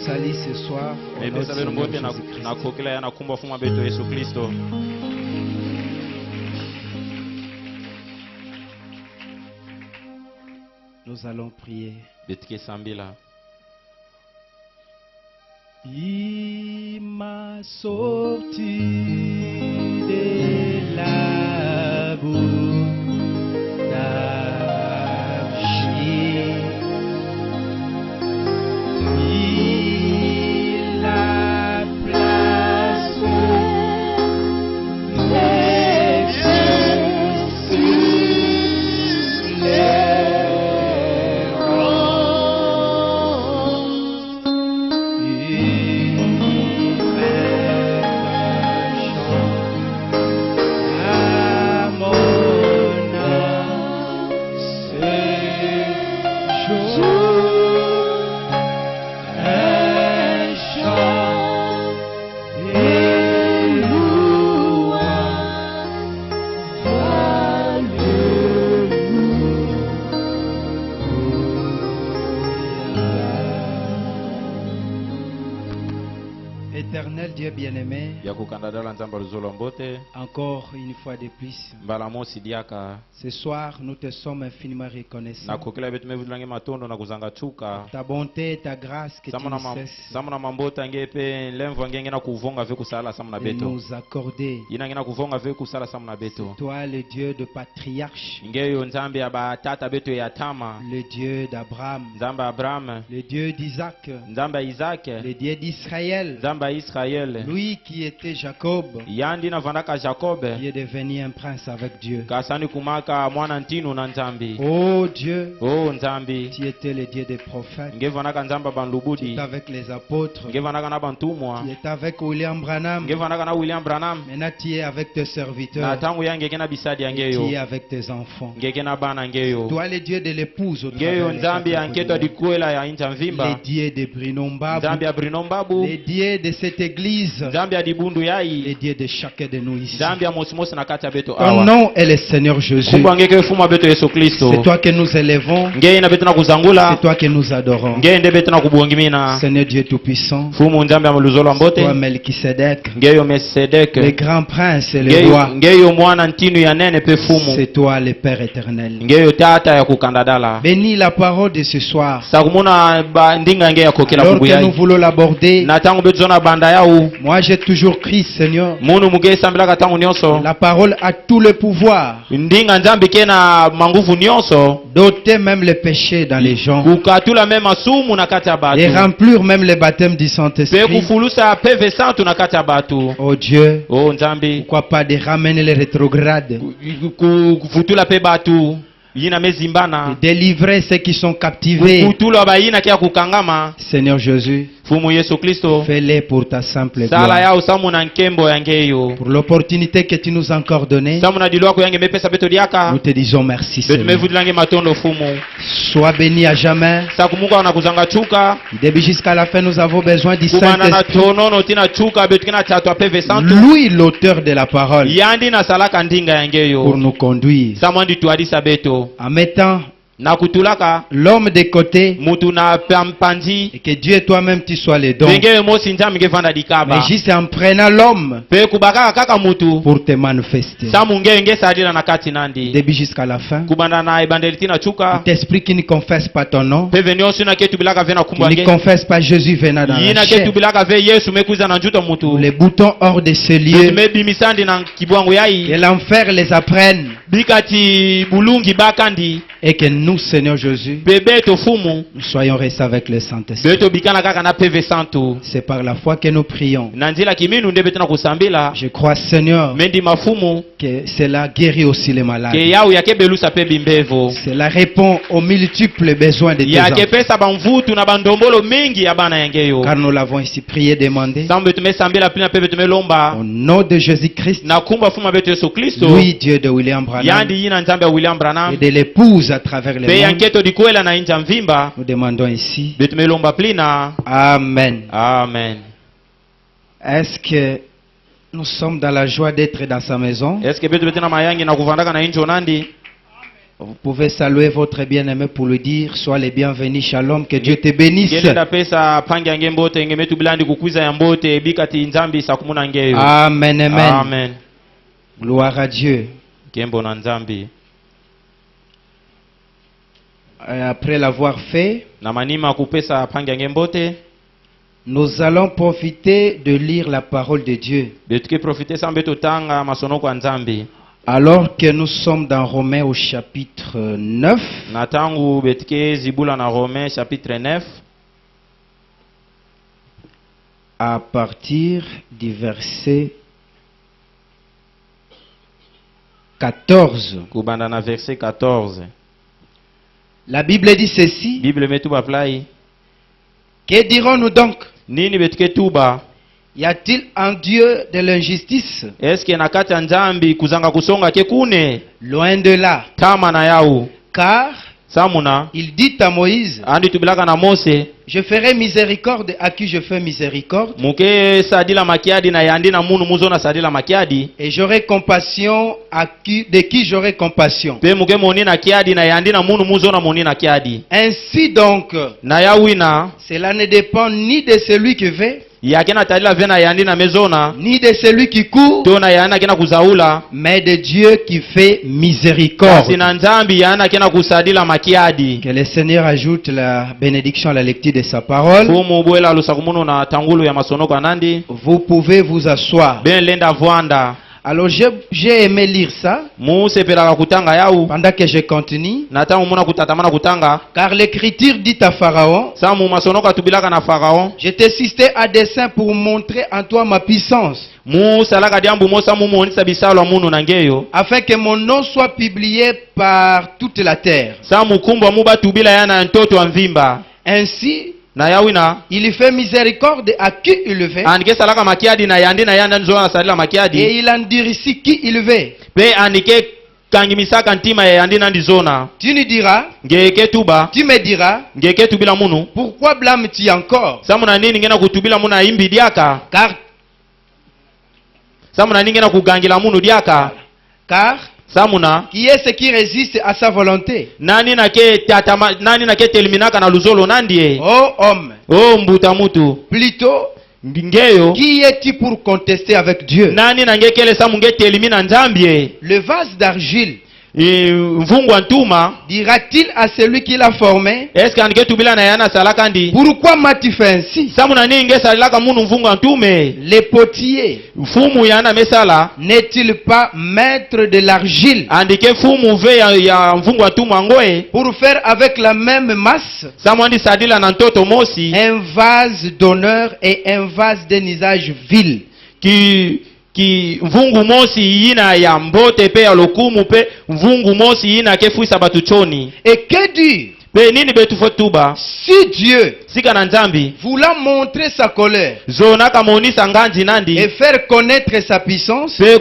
salit ce soir au nom de Seigneur Jésus-Christ. Nous allons prier. Il m'a sorti de la boue d'argile. Il a placé les pieds sur les rocs. Il à mon âme séjour, un chant et louange, Alléluia. Éternel Dieu bien-aimé, encore une fois de plus, ce soir nous te sommes infiniment reconnaissants. Ta bonté et ta grâce que tu ne cesses de nous accorder. Toi le Dieu de patriarche, le Dieu d'Abraham, le Dieu d'Isaac, le Dieu d'Israël, lui qui était Jacob, qui est devenu un prince avec Dieu. Oh Dieu, tu étais le Dieu des prophètes, tu étais avec les apôtres, tu étais avec William Branham, maintenant tu es avec tes serviteurs, et tu es avec tes enfants. Toi le Dieu de l'épouse, le Dieu de Brinombabu, le Dieu de cette église, le Dieu de chacun de nous ici. Ton nom est le Seigneur Jésus. C'est toi que nous élevons, c'est toi que nous adorons. Seigneur Dieu Tout-Puissant, toi Melchisedec, le grand prince et le roi, c'est toi le Père éternel. Bénis la parole de ce soir. Alors que nous voulons l'aborder, moi j'ai toujours crié, Seigneur, la parole a tout le pouvoir d'ôter même les péchés dans les gens, et remplir même les baptêmes du Saint-Esprit. Oh Dieu, pourquoi pas de ramener les rétrogrades, de délivrer ceux qui sont captivés. Seigneur Jésus, fais-les pour ta simple gloire, pour l'opportunité que tu nous as encore donnée. Nous te disons merci, Seigneur. Sois béni à jamais. Depuis jusqu'à la fin, nous avons besoin du Saint-Esprit, lui l'auteur de la parole, pour nous conduire en mettant l'homme de côté, et que Dieu et toi-même tu sois les dons, mais juste en prenant l'homme pour te manifester début jusqu'à la fin. T'esprit qui ne confesse pas ton nom, qui ne confesse pas Jésus venant dans la chair, les boutons hors de ce lieu, que l'enfer les apprenne, et que nous, Seigneur Jésus, nous soyons restés avec le Saint-Esprit. C'est par la foi que nous prions. Je crois, Seigneur, que cela guérit aussi les malades. Cela répond aux multiples besoins de tes enfants. Car nous l'avons ici prié, demandé au nom de Jésus-Christ, lui, Dieu de William Branham, et de l'épouse à travers les mondes. Nous demandons ici. Amen. Amen. Est-ce que nous sommes dans la joie d'être dans sa maison? Vous pouvez saluer votre bien-aimé pour lui dire sois les bienvenus, shalom, que Dieu te bénisse. Amen, amen. Amen. Gloire à Dieu. Et après l'avoir fait, nous allons profiter de lire la parole de Dieu. Alors que nous sommes dans Romains au chapitre 9, à partir du verset 14. La Bible dit ceci. Que dirons-nous donc? Y a-t-il un Dieu de l'injustice? Loin de là. Car il dit à Moïse, je ferai miséricorde à qui je fais miséricorde, et j'aurai compassion de qui j'aurai compassion. Ainsi donc, cela ne dépend ni de celui qui veut, ni de celui qui court, mais de Dieu qui fait miséricorde. Que le Seigneur ajoute la bénédiction à la lecture de sa parole. Vous pouvez vous asseoir. Alors j'ai aimé lire ça pendant que je continue, car l'écriture dit à Pharaon, je t'ai suscité à dessein pour montrer en toi ma puissance, afin que mon nom soit publié par toute la terre. Ainsi, il fait miséricorde à qui il le veut, et il endurcit qui il veut. Tu nous diras, tu me diras, pourquoi blâmes-tu encore? Car qui est ce qui résiste à sa volonté? Oh homme, plutôt, qui es-tu pour contester avec Dieu? Le vase d'argile dira-t-il à celui qui l'a formé, pourquoi m'as-tu fait ainsi? Le potier n'est-il pas maître de l'argile pour faire avec la même masse un vase d'honneur et un vase d'un usage vil? Ki mvungu mosi yina ya mbote pe ya lokumu pe mvungu mosi yina kefuisa batuchoni. Et que dire? Si Dieu voulant montrer sa colère et faire connaître sa puissance, a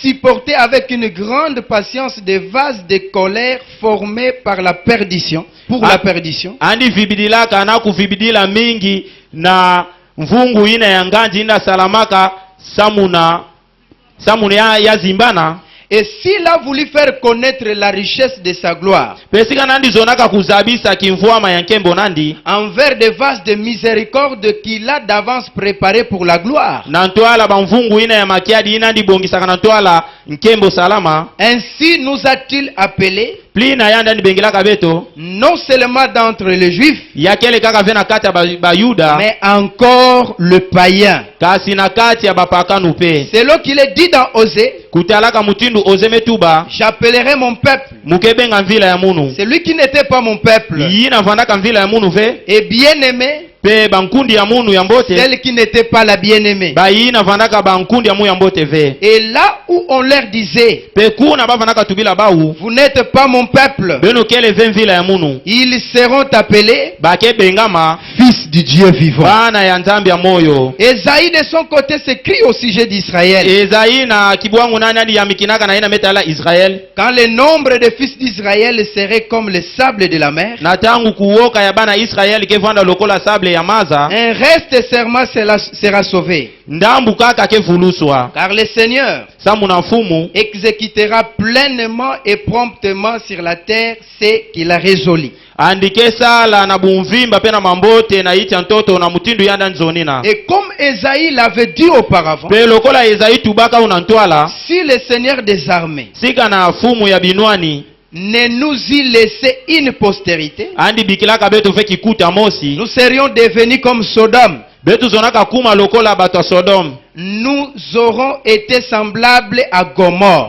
supporté avec une grande patience des vases de colère formés par la perdition, pour la perdition, mvungu ina ya nganji ina salamaka samuna ya zimbana. Et s'il a voulu faire connaître la richesse de sa gloire envers des vases de miséricorde qu'il a d'avance préparé pour la gloire, ainsi nous a-t-il appelés, non seulement d'entre les Juifs, mais encore le païen. C'est là qu'il est dit dans Osée, j'appellerai mon peuple celui qui n'était pas mon peuple, et bien-aimé celle qui n'était pas la bien-aimée. Et là où on leur disait, vous n'êtes pas mon peuple, ils seront appelés fils du Dieu vivant. Ésaïe de son côté s'écrit au sujet d'Israël, quand le nombre de fils d'Israël serait comme le sable de la mer, un reste serment sera sauvé. Car le Seigneur exécutera pleinement et promptement sur la terre ce qu'il a résolu. Et comme Esaïe l'avait dit auparavant, si le Seigneur des armées ne nous y laissait une postérité, nous serions devenus comme Sodome. Nous aurons été semblables à Gomorrhe.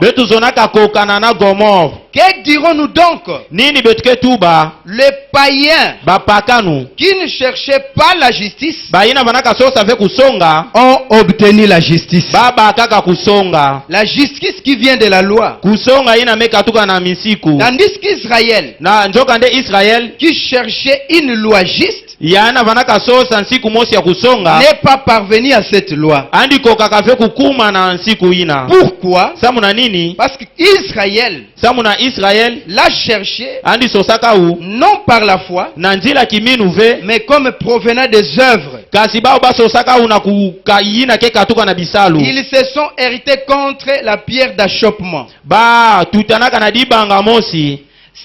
Que dirons-nous donc? Les païens qui ne cherchaient pas la justice ont obtenu la justice. La justice qui vient de la loi. Tandis qu'Israël qui cherchait une loi juste n'est pas parvenu à cette loi. Pourquoi? Parce qu'Israël l'a cherché non par la foi, mais comme provenant des œuvres. Ils se sont hérités contre la pierre d'achoppement.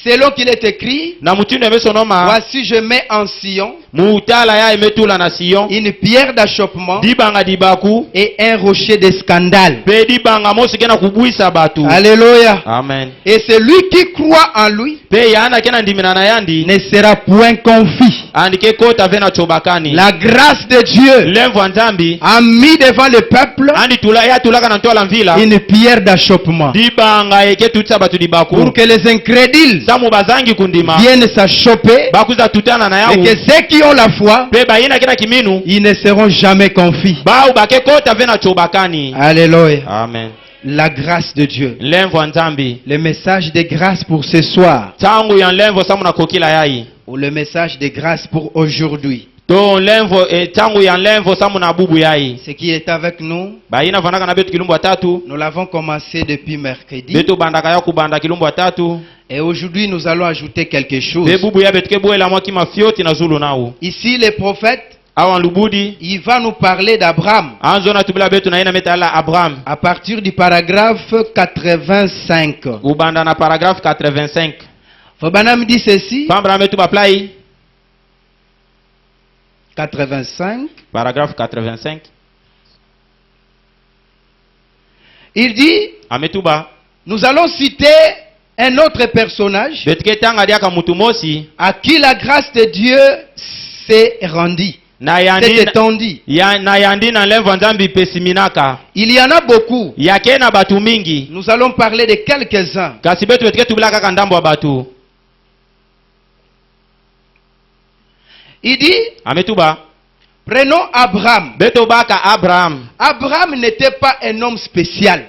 Selon qu'il est écrit, voici je mets en Sion une pierre d'achoppement et un rocher de scandale. Alléluia. Amen. Et celui qui croit en lui ne sera point confus. La grâce de Dieu a mis devant le peuple une pierre d'achoppement pour que les incrédules viennent s'achoper, et que ceux qui ont la foi, ils ne seront jamais confus. Alléluia. Amen. La grâce de Dieu. Le message de grâce pour ce soir, ou le message de grâce pour aujourd'hui. Ce qui est avec nous, nous l'avons commencé depuis mercredi. Et aujourd'hui, nous allons ajouter quelque chose. Ici, le prophète, il va nous parler d'Abraham. À partir du paragraphe 85. Fobanam dit ceci. 85. Paragraphe 85. Il dit, nous allons citer un autre personnage à qui la grâce de Dieu s'est rendue, s'est étendue. Il y en a beaucoup. Nous allons parler de quelques-uns. Il dit, prenons Abraham. Abraham n'était pas un homme spécial.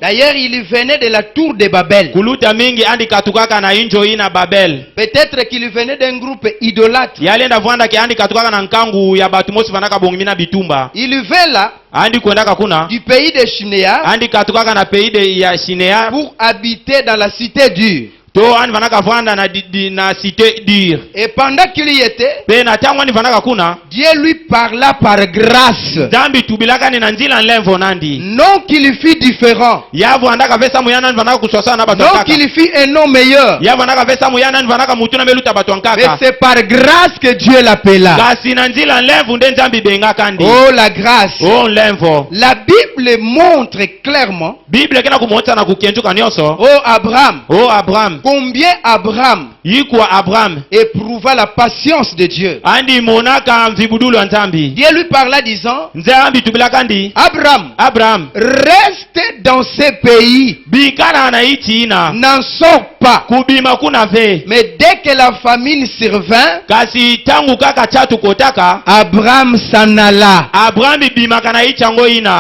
D'ailleurs, il venait de la tour de Babel. Peut-être qu'il venait d'un groupe idolâtre. Il vint là du pays de Shinéar pour habiter dans la cité dure. Et pendant qu'il y était, Dieu lui parla par grâce. Non qu'il fût différent. Non qu'il fût un homme meilleur. Mais c'est par grâce que Dieu l'appela. Oh la grâce. La Bible montre clairement. Oh Abraham. Combien Abraham éprouva la patience de Dieu. Dieu lui parla disant, Abraham, reste dans ce pays, n'en sors pas. Mais dès que la famine survint, Abraham s'en alla.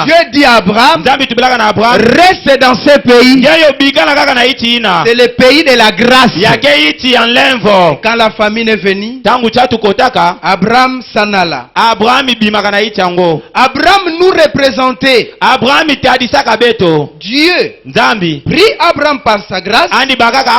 Dieu dit à Abraham, reste dans ce pays. C'est le pays de la grâce. Quand la famine est venue, Abraham s'en alla. Abraham nous représentait. Dieu prit Abraham par sa grâce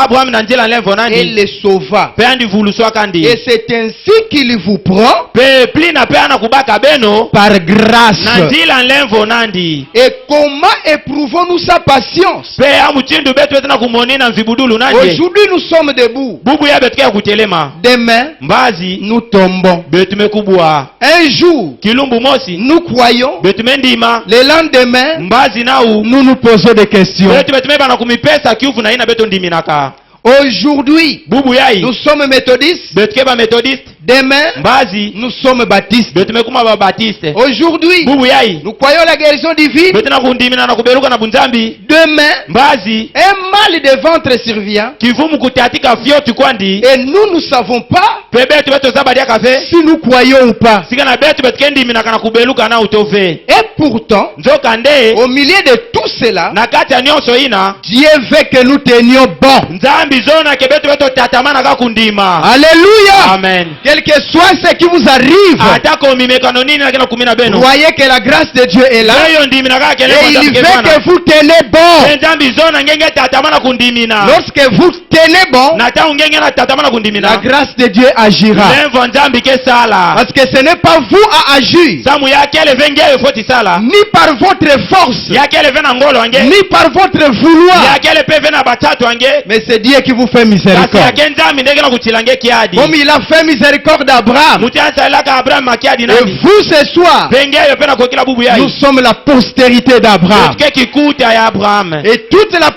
Abraham na njila nlemvo nandi et le sauva. pe andi vuluswa kandi Et c'est ainsi qu'il vous prend pe plina pe ana kubaka beno par grâce. na njila nlemvo nandi. Et comment éprouvons-nous sa patience? Pe amuchindu betu etena kumoni na mvibudulu nandi. Aujourd'hui nous sommes debout. Bubu ya betu ya kutelema. Demain Mbazi nous tombons. betu mekubwa. Un jour Kilumbu mosi nous croyons. betu mendima. Le lendemain Mbazi nau nous nous posons des questions. betu meba na kumipesa kiufu na ina betu ndiminaka. Aujourd'hui Bubu yai nous sommes méthodistes. betu keba methodiste. Demain Mbazi nous sommes baptistes. betu mekuma ba baptiste. Aujourd'hui Bubu yai nous croyons la guérison divine. betu na kundimina na kuberuka na bunzambi. Demain Mbazi un mal de ventre survient. kivumu kutatika fyoti kwandi Et nous ne savons pas pe betu betu zabadia kafe si nous croyons ou pas. sika na betu betu kendimina kana kubeluka na utove. Et pourtant, Nzoka nde au milieu de tout cela, na kati ya nyonso ina Dieu veut que nous tenions bon. nzambi zona ke betu betu tatamana ka kundima. Alléluia. Amen. Quel que soit ce qui vous arrive, Atako mimekano nini na kina kumina beno. croyez que la grâce de Dieu est là. Leyo ndimina ka kele Et il veut que vous tenez bon. nzambi zona ngenge tatamana kundimina. Lorsque vous tenez bon, Na ta ngenge na tatamana la kundimina. grâce de Dieu agira. Lemvo nzambi ke sala. Parce que ce n'est pas vous à agir, Samu ya kele venge foti sala. ni par votre force, Ya kele vena ngolo ange. ni par votre vouloir, Ya kele pe vena batatu ange. mais c'est Dieu qui vous fait Kasi ya miséricorde. kenzambi ndenge na kutilange kiadi. Comme il a fait miséricorde d'Abraham. Mutiansa laka Abraham makiadi Et nani. vous ce soir, Venge yo pena kokila bubu yai. nous sommes la postérité d'Abraham. Ke kikuta ya Abraham. Et toute la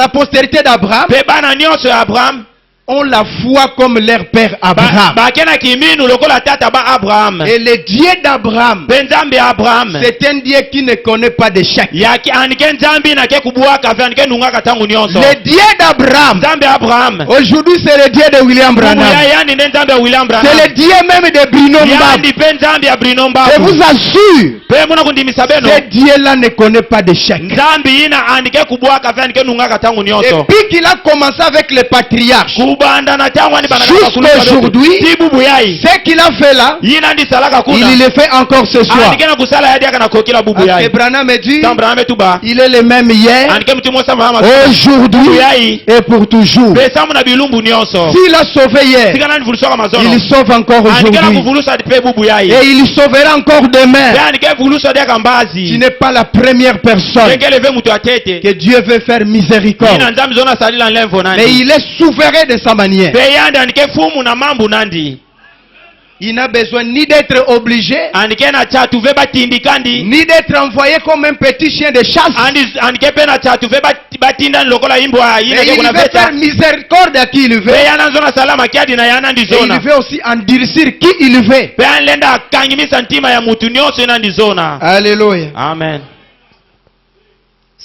postérité d'Abraham Pe bana nyonso ya Abraham. ont la foi comme leur père Abraham. Bakena kiminu lokola tata ba Abraham. Et le Dieu d'Abraham, Pe nzambi ya Abraham. c'est un Dieu qui ne connaît pas d'échec. Yaki anike nzambi na ke kubuaka fe anike nungaka tangu nyonso. Le Dieu d'Abraham, Nzambi ya Abraham. aujourd'hui c'est le Dieu de William Bubu Branham. ya yani ne nzambi ya William Branham. C'est le Dieu même de Bruno Mbab. Yani pe nzambi ya Bruno Je Mbabu. vous assure, Pe muna kundimisa beno. ce Dieu-là ne connaît pas d'échec. Nzambi ina anike kubuaka fe anike nungaka tangu nyonso. Depuis qu'il a commencé avec les patriarches, Kubanda na tangu ani bana jusqu'à aujourd'hui, ti bubu yai. ce qu'il a fait là, Yina ndi salaka kuna. il le fait encore ce soir. Anike na kusala yadi aka na kokila bubu Parce que yai. Branham me dit, Tambra ametuba. il est le même hier, Anike mtimo sama mama. aujourd'hui Yai. et pour toujours. Pe samu na bilumbu nyonso. S'il a sauvé hier, Sika nani vuluswa mazono. il sauve encore Anike na aujourd'hui. kuvulusa pe bubu yai. Et il sauvera encore Pe demain. anike vulusa de Tu kambazi. n'es pas la première personne Ngele ve mutu atete. que Dieu veut faire miséricorde. Ina nzambi zona salila nlemvo nandi. Mais il est souverain de sa manière. Pe yanda anike fumu na mambu nandi. Il n'a besoin ni d'être obligé, Anike na chatu ve batindikandi. ni d'être envoyé comme un petit chien de chasse. Anike pe na chatu ve batinda lokola imbwa Et ina ke il kuna veut veta. faire miséricorde à qui il veut. Pe yana zona salama kiadi na yana ndi Et il zona. veut aussi endurcir qui il veut. Pe anlenda akangimisa ntima ya mutu nyonso ina ndi zona. Alléluia. Amen.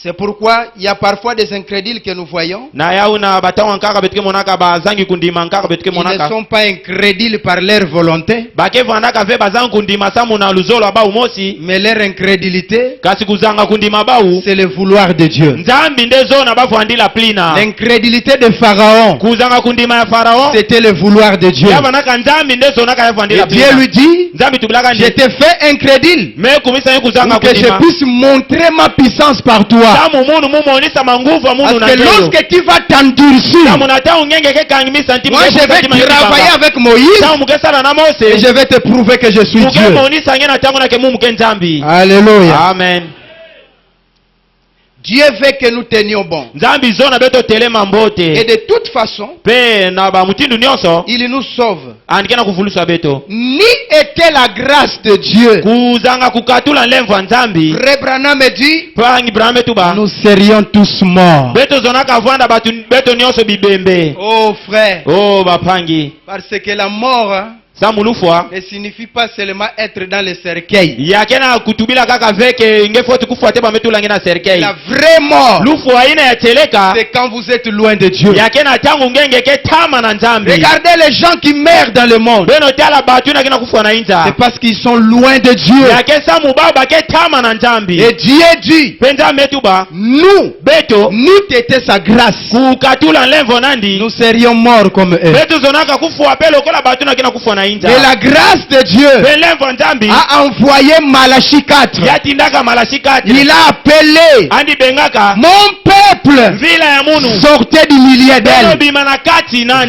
C'est pourquoi il y a parfois des incrédules que nous voyons. Na yauna batawa nkaka betike monaka bazangi kundima nkaka betike Ils ne monaka. sont pas incrédules par leur volonté, Bake vandaka ve bazangi kundima samu na luzolo aba umosi. mais leur incrédulité, Kasi kuzanga kundima bau. c'est le vouloir de Dieu. Nzambi nde zona bafu andila plina. L'incrédulité de Pharaon, Kuzanga kundima ya Farao. c'était le vouloir de Dieu. Yabanaka nzambi nde zona ka yafu andila Et Dieu plina. lui dit, Nzambi tubulaka je ndi. t'ai fait incrédule Me kumisa ye kuzanga pour que je kundima. puisse montrer ma puissance par toi. Samu munu mumonisa manguvu wa munu na Parce que ngeyo. lorsque tu vas t'endurcir, Samu na ta ungenge ke kangimisa ntima. moi je vais travailler avec Moïse Samu mukesala na et Mose. je vais te prouver que je suis Muke Dieu. monisa ngena tangu na ke mumu ke nzambi. Alléluia. Amen. Dieu veut que nous tenions bon. Nzambi zona beto telema Et mbote. de toute façon, Pe na ba mutindu nyonso. il nous sauve. Andike na kuvulusa beto. Ni était la grâce de Dieu. Kuzanga kukatula nlemvu wa nzambi. Frère Branham me dit, Pangi brame tuba. nous serions tous morts. Beto zona kavanda batu beto nyonso bibembe. Oh frère, Oh bapangi. parce que la mort hein, Samulufwa. ne signifie pas seulement être dans le cercueil. Yakena kutubila kaka veke ngefoti kufuate ba metula ngena serkei. La vraie mort, Lufwa ina ya teleka. c'est quand vous êtes loin de Dieu. Yakena tangu ngenge ke tama na nzambi. Regardez les gens qui meurent dans le monde. Beno tala batu na kena kufuana inza. C'est parce qu'ils sont loin de Dieu. Yakesa mubaba ke tama na nzambi. Et Dieu dit, Penza metuba. nous, Beto. nous t'étais sa grâce. Kukatula nlemvo nandi. Nous serions morts comme eux. Beto zonaka kufuwa pelo kola batu na kena kufuana Mais la grâce de Dieu a envoyé Malachie 4. Il a appelé mon peuple, sortez du milieu d'elle.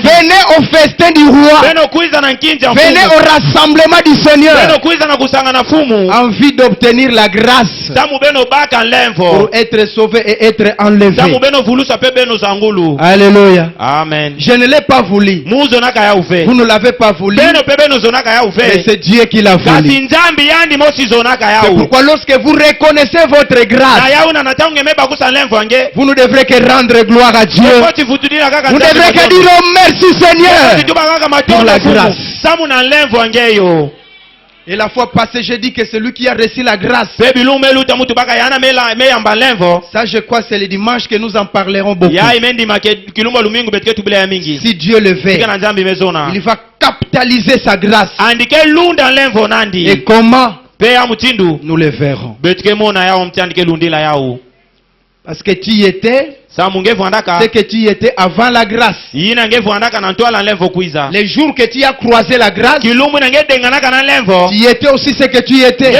Venez au festin du roi. Venez au rassemblement du Seigneur. Envie d'obtenir la grâce pour être sauvé et être enlevé. Alléluia. Amen. Je ne l'ai pas voulu. Vous ne l'avez pas voulu. Mais c'est Dieu qui l'a voulu. C'est pourquoi lorsque vous reconnaissez votre grâce, vous ne devrez que rendre gloire à Dieu. Vous ne devrez que dire oh merci Seigneur pour la grâce. Et la fois passée, j'ai dit que celui qui a reçu la grâce, ça je crois c'est le dimanche que nous en parlerons beaucoup. Si Dieu le veut, il va capitaliser sa grâce. Et comment? Nous le verrons. Parce que tu y étais, c'est que tu y étais avant la grâce. Les jours que tu as croisé la grâce, tu y étais aussi ce que tu y étais.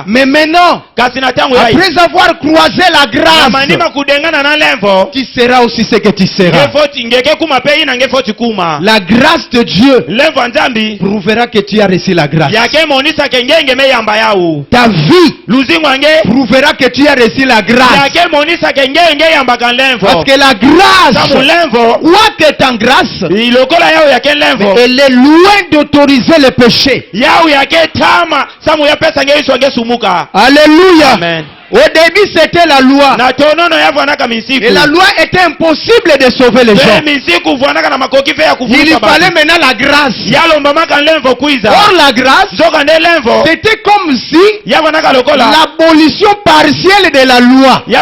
Mais maintenant, après avoir croisé la grâce, tu seras aussi ce que tu seras. La grâce de Dieu prouvera que tu as reçu la grâce. Ta vie prouvera que tu as reçu la grâce. Parce que la grâce, quoi est en grâce, elle est loin d'autoriser le péché. Alléluia. Amen. Au début c'était la loi. Et la loi était impossible de sauver les gens. Il fallait maintenant la grâce. Or la grâce, c'était comme si l'abolition partielle de la loi. Mais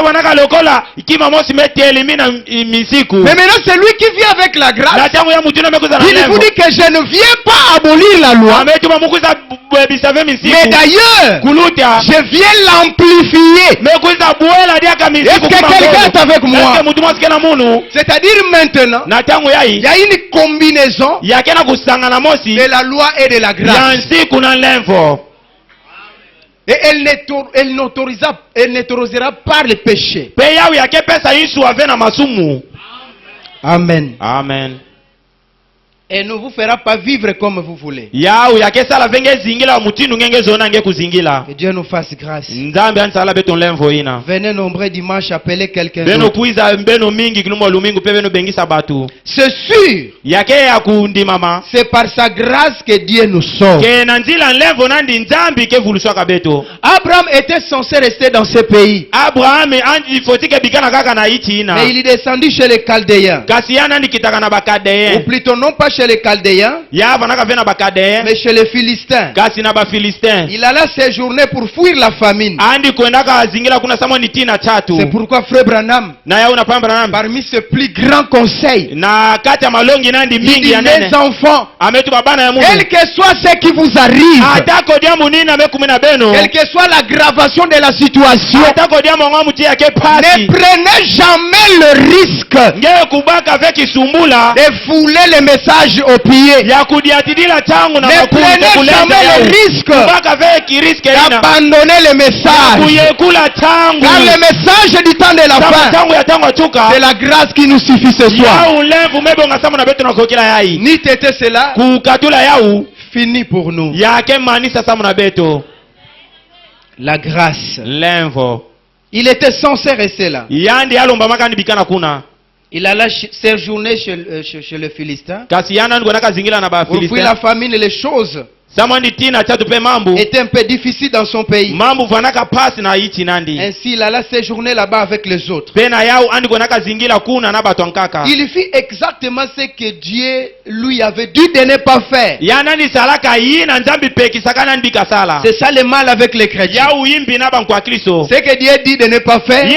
maintenant celui qui vient avec la grâce, il vous dit que je ne viens pas abolir la loi. Mais d'ailleurs, je viens l'amplifier. Est-ce que quelqu'un est avec moi? C'est-à-dire maintenant, il y a une combinaison de la loi et de la grâce. Et elle n'autorisera pas le péché. Amen. Amen. Et ne vous fera pas vivre comme vous voulez. Que Dieu nous fasse grâce. Venez nombreux dimanche appeler quelqu'un d'autre. C'est sûr. C'est par sa grâce que Dieu nous sauve. Abraham était censé rester dans ce pays. Mais il est descendu chez les Chaldéens. Ou plutôt non pas chez les Chaldéens, mais chez les Philistins. Il alla séjourner pour fuir la famine. C'est pourquoi frère Branham, parmi ses plus grands conseils, il dit mes enfants, quel que soit ce qui vous arrive, quelle que soit l'aggravation de la situation, ne prenez jamais le risque de fouler les messages au pied. Ne prenez jamais le risque d'abandonner le message. Car le message du temps de la fin, c'est la grâce qui nous suffit ce soir. Ni t'étais cela, fini pour nous. La grâce. Il était censé rester là. Il alla séjourner chez le Philistin. Pour fuir la famine et les choses était un peu difficile dans son pays. Ainsi il alla séjourner là-bas avec les autres. Il fit exactement ce que Dieu lui avait dit de ne pas faire. C'est ça le mal avec les chrétiens. Ce que Dieu dit de ne pas faire, c'est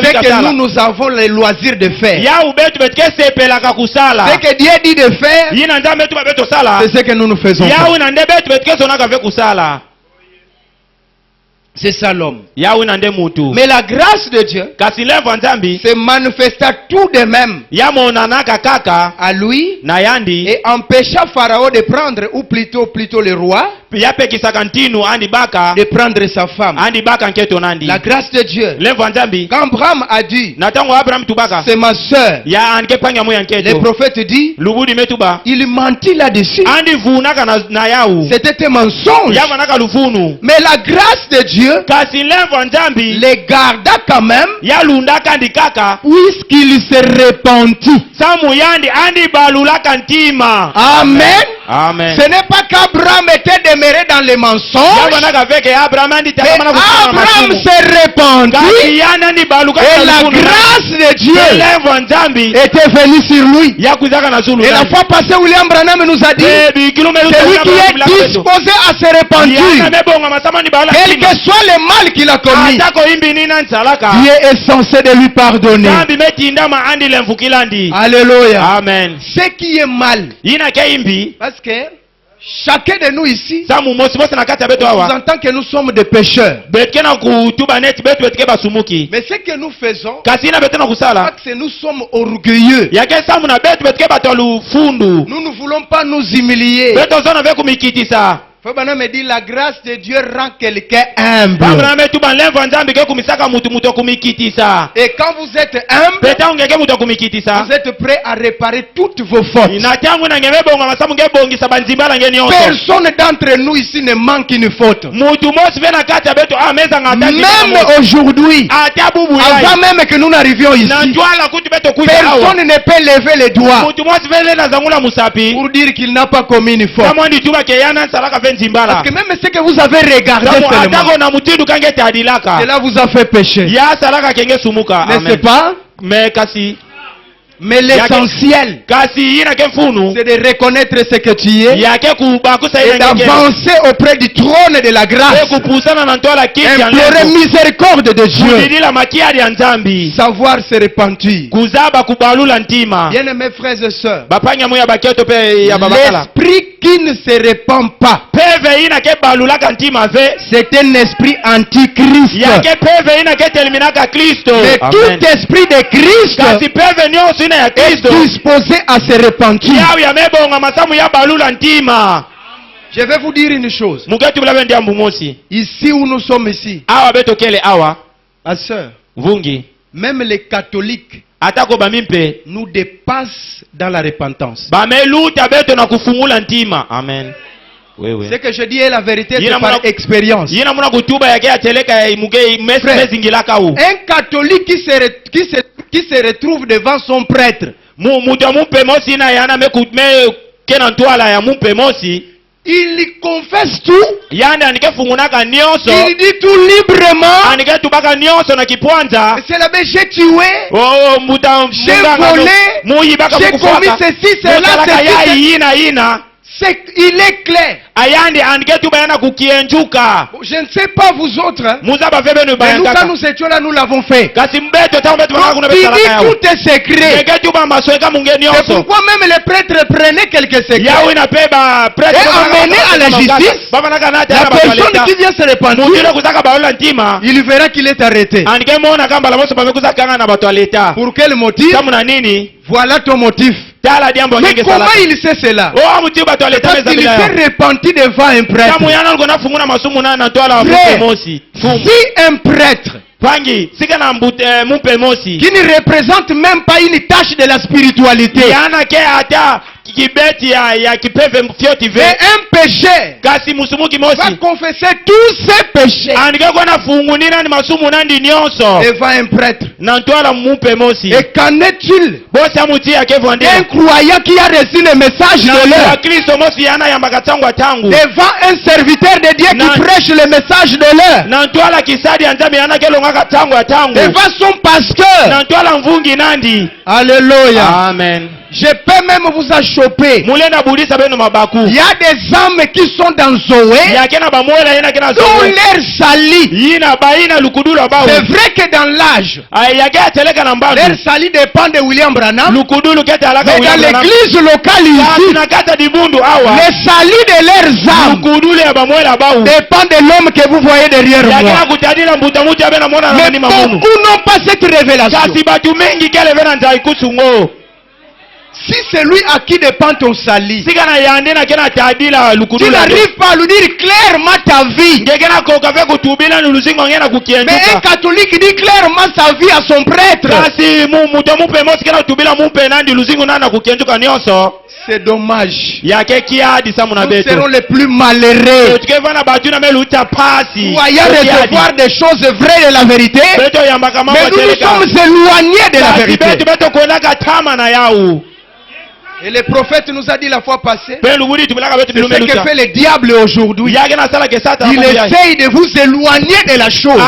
ce que nous avons le loisir de faire. Ce que Dieu dit de faire, c'est ce que nous faisons. C'est ça l'homme. Mais la grâce de Dieu se manifesta tout de même à lui et empêcha Pharaon de prendre, ou plutôt le roi, de prendre sa femme. La grâce de Dieu. Quand Abraham a dit, c'est ma soeur, le prophète dit, il mentit là-dessus. C'était un mensonge. Mais la grâce de Dieu les garda quand même, puisqu'il se repentit. Amen. Amen. Ce n'est pas qu'Abraham était demeuré dans les mensonges, mais Abraham s'est repentit et la grâce de Dieu était venue sur lui. Et la fois passée, William Branham nous a dit, celui qui est disposé à se repentir, quel que soit le mal qu'il a commis, Dieu est censé de lui pardonner. Alléluia. Amen. Ce qui est mal, parce que chacun de nous ici, nous entend que nous sommes des pécheurs. Mais ce que nous faisons, c'est que nous sommes orgueilleux. Nous ne voulons pas nous humilier. Fabana me dit, la grâce de Dieu rend quelqu'un humble. Et quand vous êtes humble, vous êtes prêt à réparer toutes vos fautes. Personne d'entre nous ici ne manque une faute. Même aujourd'hui, avant même que nous n'arrivions ici, personne ne peut lever les doigts pour dire qu'il n'a pas commis une faute. Parce que même ce que vous avez regardé seulement, cela vous a fait pécher. N'est-ce pas? Mais l'essentiel, c'est de reconnaître ce que tu es et d'avancer auprès du trône de la grâce, implorer miséricorde de Dieu, savoir se repentir. Bien aimés frères et sœurs, l'esprit qui ne se répand pas, c'est un esprit antichrist. Mais tout esprit de Christ est disposé à se repentir. Je vais vous dire une chose. Ici où nous sommes ici, ma soeur, même les catholiques nous dépassent dans la repentance. Amen. Oui. Ce que je dis est la vérité, c'est par expérience. Un catholique qui se retrouve devant son prêtre, il confesse tout, il dit tout librement. C'est l'abbé, j'ai tué, j'ai volé, j'ai commis ceci, cela, il est clair. Je ne sais pas vous autres, mais nous quand nous étions là, nous l'avons fait. Donc, il dit tout est secret. C'est pourquoi même les prêtres prenaient quelques secrets et amenaient à la justice la personne qui vient se repentir. Il verra qu'il est arrêté. Pour quel motif? Voilà ton motif. Mais comment il sait cela? Parce qu'il s'est repenti devant un prêtre. Si un prêtre qui ne représente même pas une tâche de la spiritualité, mais un péché va confesser tous ses péchés devant un prêtre. Et qu'en est-il d'un croyant qui a reçu le message de l'heure devant un serviteur de Dieu qui prêche le message de l'heure, devant son pasteur? Alléluia. Amen. Je peux même vous assurer chopés. Il y a des âmes qui sont dans Zoé, dont l'air sali. C'est vrai que dans l'âge, l'air sali dépend de William Branham. Mais dans l'église locale ici, le sali de leurs âmes dépend de l'homme que vous voyez derrière moi. Mais beaucoup n'ont pas cette révélation. Si c'est lui à qui dépend ton salut, tu n'arrives pas à lui dire clairement ta vie. Mais un catholique dit clairement sa vie à son prêtre. C'est dommage. Nous serons les plus malheureux. Voyons recevoir des choses vraies de la vérité, mais nous nous sommes éloignés de la vérité. Et le prophète nous a dit la fois passée, c'est ce que fait le diable aujourd'hui. Il essaye de vous éloigner de la chose.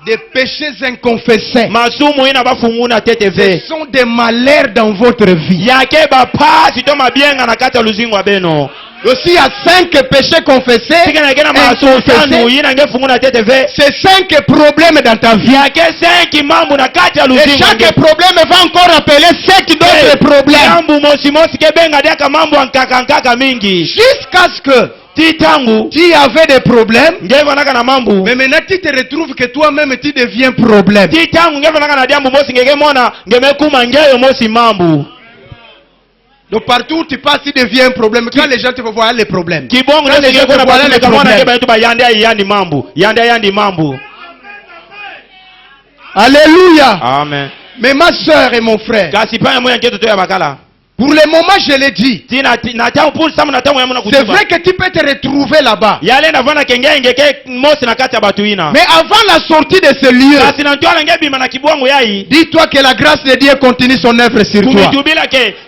Des péchés inconfessés. Ce sont des malheurs dans votre vie. Aussi, il y a 5 péchés confessés. C'est 5 problèmes dans ta vie. Et chaque problème va encore appeler 7 d'autres problèmes. Jusqu'à ce que tu avais des problèmes, mais maintenant tu te retrouves que toi-même tu deviens problème. Donc partout où tu passes, tu deviens un problème. Quand les gens te voient, voilà les problèmes. Quand les gens te voient, voilà les problèmes. Alléluia. Amen. Mais ma soeur et mon frère, pour le moment, je l'ai dit. C'est vrai que tu peux te retrouver là-bas. Mais avant la sortie de ce lieu, dis-toi que la grâce de Dieu continue son œuvre sur toi.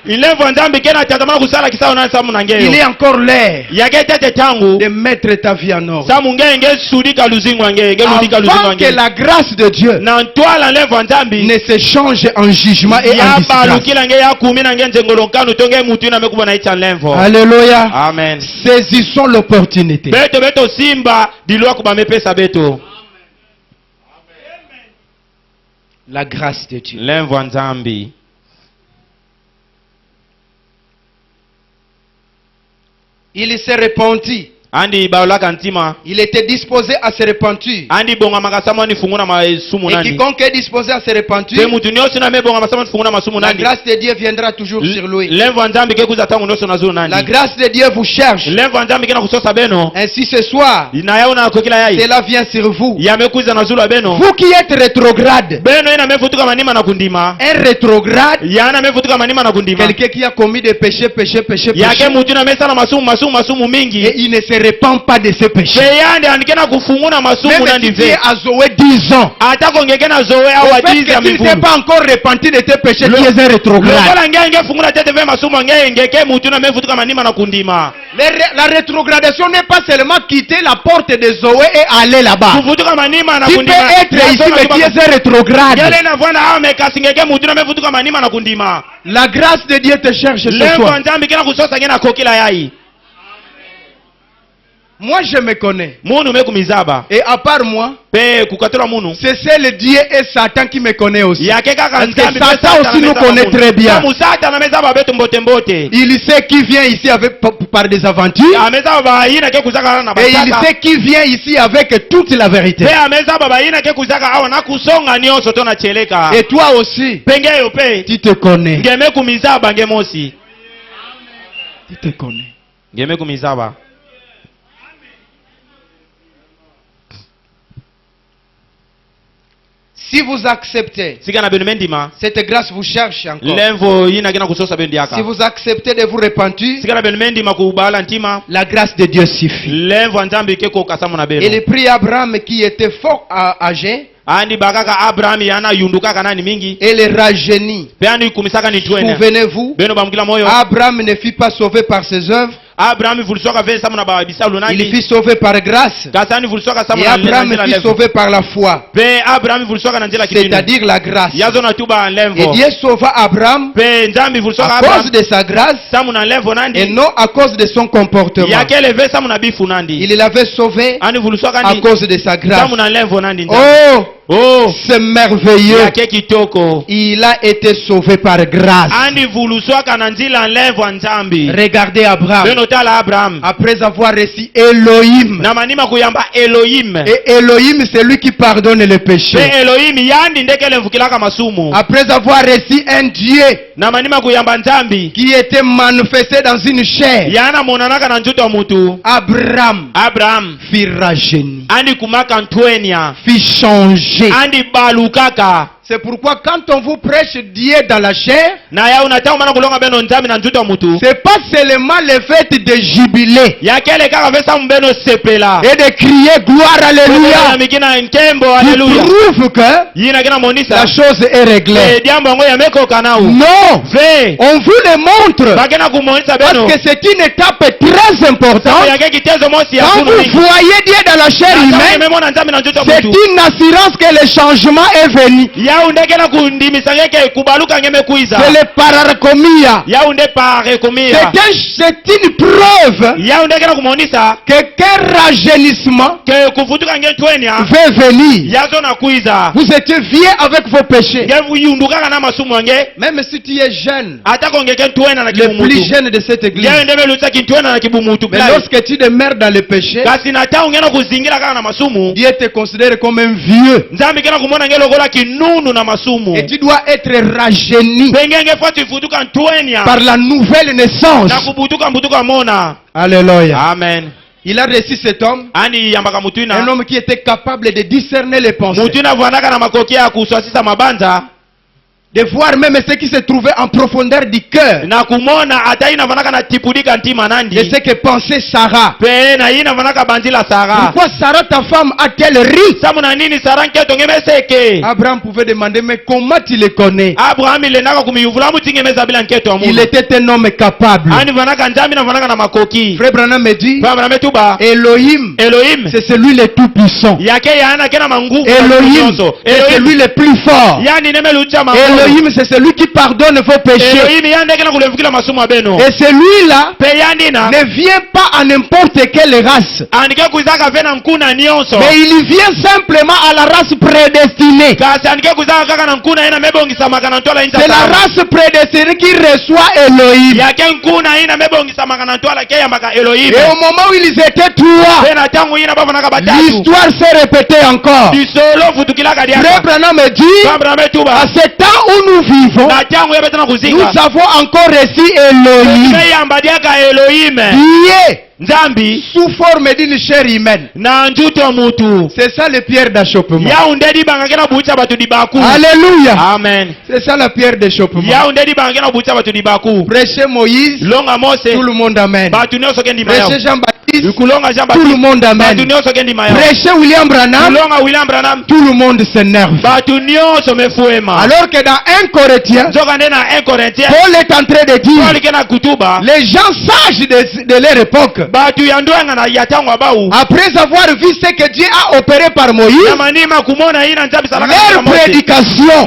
Il est encore l'heure de mettre ta vie en ordre. Avant que la grâce de Dieu ne se change en jugement et en disgrâce. Alléluia. Amen. Saisissons l'opportunité. La grâce de Dieu. Il s'est repenti. Il était disposé à se repentir. Et quiconque est disposé à se repentir, la grâce de Dieu viendra toujours sur lui. La grâce de Dieu vous cherche. Ainsi ce soir, cela vient sur vous. Vous qui êtes rétrograde. Un rétrograde, quelqu'un qui a commis des péchés, et il ne se répand pas de ses péchés. Même si tu es à Zoé 10 ans, au fait que tu ne t'es pas encore repenti de tes péchés, tu es un rétrograde. La rétrogradation n'est pas seulement quitter la porte de Zoé et aller là-bas. Tu peux être ici mais tu es un rétrograde. La grâce de Dieu te cherche ce soir. Moi je me connais. Et à part moi, c'est seul Dieu et Satan qui me connaît aussi. Parce que Satan aussi nous connaît très bien. Il sait qui vient ici par des aventures. Et il sait qui vient ici avec toute la vérité. Et toi aussi, tu te connais. Tu te connais. Si vous acceptez, cette grâce vous cherche encore. Si vous acceptez de vous repentir, la grâce de Dieu suffit. Il prit Abraham qui était fort âgé et le rajeunit. Souvenez-vous, Abraham ne fut pas sauvé par ses œuvres, Il fut sauvé par grâce. Et Abraham fut sauvé par la foi. C'est-à-dire la grâce. Et Dieu sauva Abraham à cause de sa grâce et non à cause de son comportement. Il l'avait sauvé à cause de sa grâce. Oh, c'est merveilleux. Il a été sauvé par grâce. Regardez Abraham. Après avoir reçu Elohim. Et Elohim, c'est lui qui pardonne les péchés. Après avoir reçu un Dieu qui était manifesté dans une chair, Abraham fut rajeuni, fut changé. C'est pourquoi quand on vous prêche Dieu dans la chair, c'est pas seulement le fait de jubiler et de crier gloire alléluia qui prouve que la chose est réglée. Non, on vous le montre parce que c'est une étape très importante. Quand vous voyez Dieu dans la chair humaine, c'est une assurance que le changement est venu. C'est le pararkomia. C'est une preuve que quel rajeunissement veut venir. Vous étiez vieux avec vos péchés. Même si tu es jeune, le plus jeune de cette église, mais lorsque tu demeures dans le péché, Dieu te considère comme un vieux. Et tu dois être rajeuni par la nouvelle naissance. Alléluia. Amen. Il a reçu cet homme, un homme qui était capable de discerner les pensées, de voir même ce qui se trouvait en profondeur du cœur, de ce que pensait Sarah. Pourquoi Sarah, ta femme, a-t-elle ri? Abraham pouvait demander, mais comment tu le connais? Il était un homme capable. Frère Branham me dit, Elohim, c'est celui le tout puissant. Elohim, c'est celui le plus fort. Elohim, c'est celui qui pardonne vos péchés. Et celui-là ne vient pas à n'importe quelle race, mais il vient simplement à la race prédestinée. C'est la race prédestinée qui reçoit Elohim. Et au moment où ils étaient trois, l'histoire s'est répétée encore. Frère Branham me dit, à ce temps où nous vivons, nous avons encore reçu Elohim, qui est sous forme d'une chair humaine. C'est ça le pierre d'achoppement. Alléluia. Amen. C'est ça la pierre d'achoppement. Prêchez Moïse, tout le monde amène. Prêchez Jean-Baptiste, tout le monde amène. Prêchez William Branham, tout le monde s'énerve. Alors que dans 1 Corinthiens, Paul est en train de dire, les gens sages de leur époque, après avoir vu ce que Dieu a opéré par Moïse, leur prédication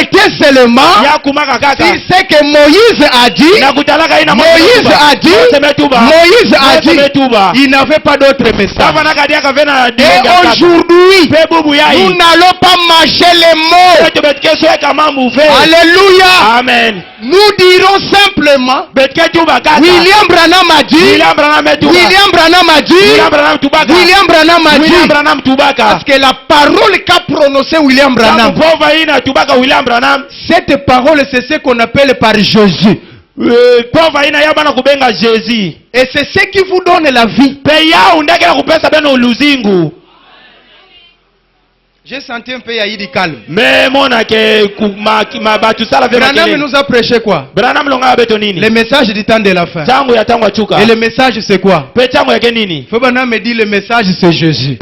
était seulement sur ce que Moïse a dit. Moïse a dit, il n'avait pas d'autre message. Et aujourd'hui, nous n'allons pas mâcher les mots. Alléluia. Amen. Nous dirons simplement, William Branham a dit, William Branham a dit, William Branham a dit, parce que la parole qu'a prononcée William Branham, cette parole c'est ce qu'on appelle par Jésus. Et c'est ce qui vous donne la vie. J'ai senti un peu du calme. Branham nous a prêché quoi? Le message du temps de la fin. Et le message c'est quoi? Branham me dit le message c'est Jésus.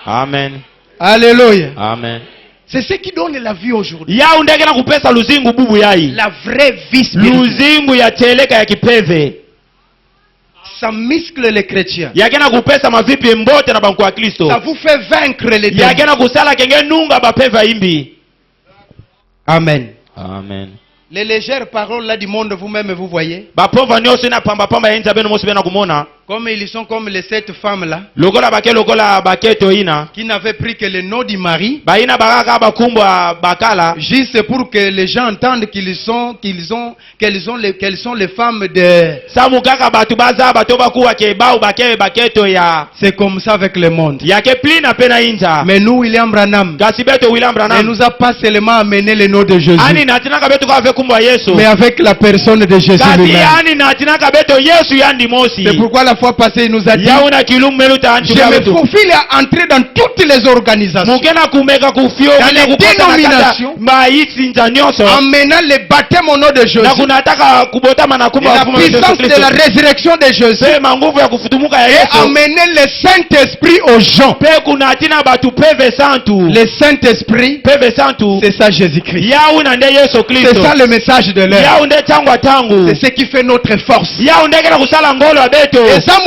Amen. Alléluia. Amen. C'est ce qui donne la vie aujourd'hui. La vraie vie spirituelle. Ça muscle les chrétiens. Ça vous fait vaincre les démons. Amen. Amen. Les légères paroles là du monde, vous-même vous voyez. Comme ils sont comme les 7 femmes là, qui n'avaient pris que le nom du mari, juste pour que les gens entendent qu'elles sont les femmes de... C'est comme ça avec le monde. Mais nous, William Branham, il nous a pas seulement amené le nom de Jésus, mais avec la personne de Jésus lui-même. C'est pourquoi la fois passée il nous a dit, je me faufile à entrer dans toutes les organisations, dans les dénominations, en menant le baptême au nom de Jésus, la puissance de la résurrection de Jésus, et amener le Saint-Esprit aux gens. Le Saint-Esprit, c'est ça Jésus-Christ. C'est ça le message de l'heure. C'est ce qui fait notre force. Et ça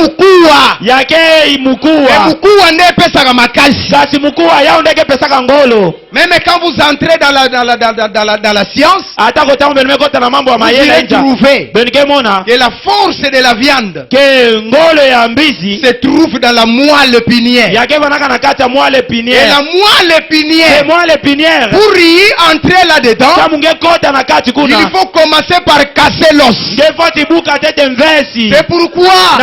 même quand vous entrez dans la science, vous allez trouver que la force de la viande se trouve dans la moelle épinière. Et la moelle épinière, pour y entrer là-dedans, il faut commencer par casser l'os. C'est pourquoi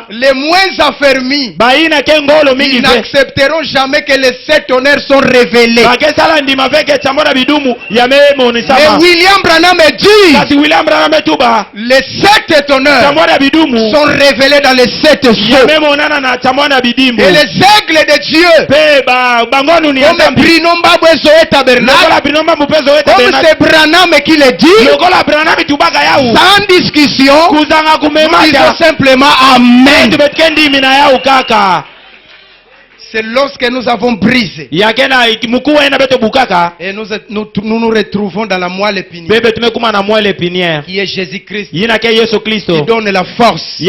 les moins affermis, ils n'accepteront jamais que les 7 honneurs sont révélés. Mais William Branham dit, les 7 honneurs sont révélés dans les 7 cieux. Et les aigles de Dieu, comme Bruno Mbabwe Zoé Tabernacle, comme c'est Branham qui le dit, sans discussion, nous disons simplement Amen. C'est lorsque nous avons brisé et nous nous retrouvons dans la moelle épinière qui est Jésus-Christ, qui donne la force.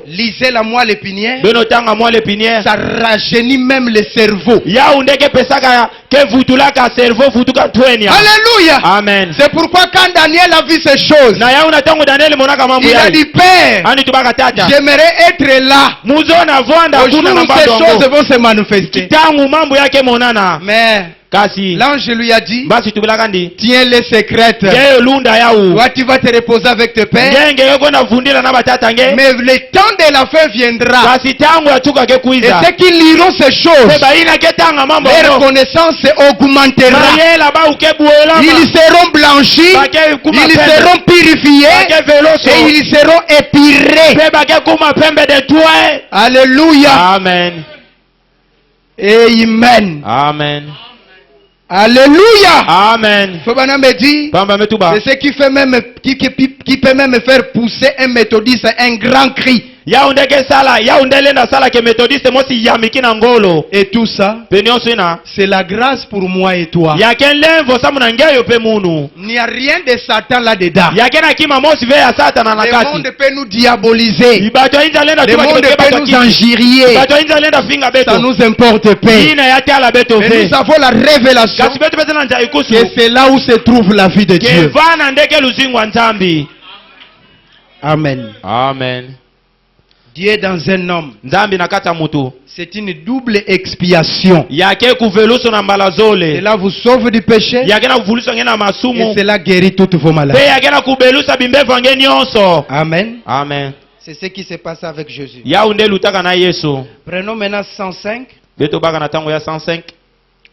Lisez la moelle épinière, ça rajeunit même le cerveau. Alléluia. Amen. C'est pourquoi quand Daniel a vu ces choses, il a dit, Père, j'aimerais être là au jour où ces choses vont se manifester. Mais l'ange lui a dit, tiens-les secrètes. Toi, tu vas te reposer avec tes pères. Mais le temps de la fin viendra. Et ceux qui liront ces choses, leur connaissance augmentera. Ils seront blanchis, ils seront purifiés et ils seront épirés. Alléluia. Amen. Amen. Amen. Alléluia. Amen. C'est ce qui fait même, qui peut même faire pousser un méthodiste un grand cri. Et tout ça, c'est la grâce pour moi et toi. Il n'y a rien de Satan là-dedans. Le monde peut nous diaboliser. Le monde peut nous injurier. Ça nous importe pas. Mais nous avons la révélation que c'est là où se trouve la vie de Dieu. Amen. Amen. Dieu dans un homme, c'est une double expiation. Cela vous sauve du péché et cela guérit toutes vos maladies. Amen. Amen. C'est ce qui s'est passé avec Jésus. Prenons maintenant 105.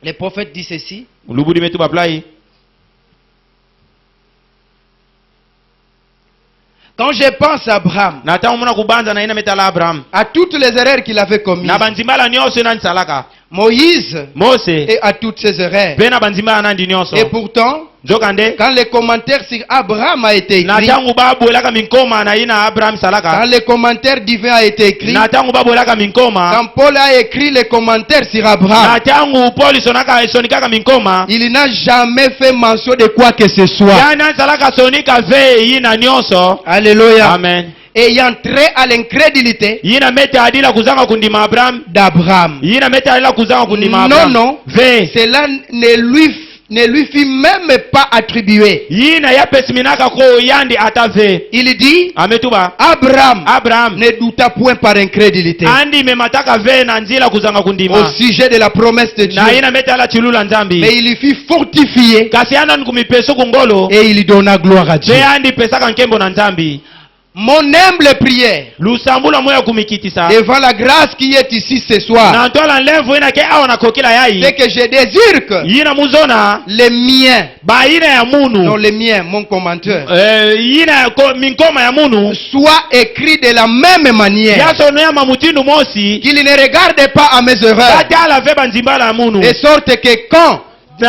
Le prophète dit ceci. Quand je pense à Abraham, à toutes les erreurs qu'il avait commises, Moïse et à toutes ses erreurs. Et pourtant, quand les commentaires sur Abraham a été écrit, quand les commentaires divins a été écrit, quand Paul a écrit les commentaires sur Abraham, il n'a jamais fait mention de quoi que ce soit. Alléluia. Amen. Ayant trait à l'incrédulité d'Abraham. Non, non, cela ne lui fut même pas attribué. Il dit, Abraham ne douta point par incrédulité au sujet de la promesse de Dieu, mais il fut fortifié et il donna gloire à Dieu. Mon humble prière devant la grâce qui est ici ce soir, c'est que je désire que les miens, non les miens, mon commentaire, soit écrit de la même manière, qu'il ne regarde pas à mes erreurs, de sorte que quand les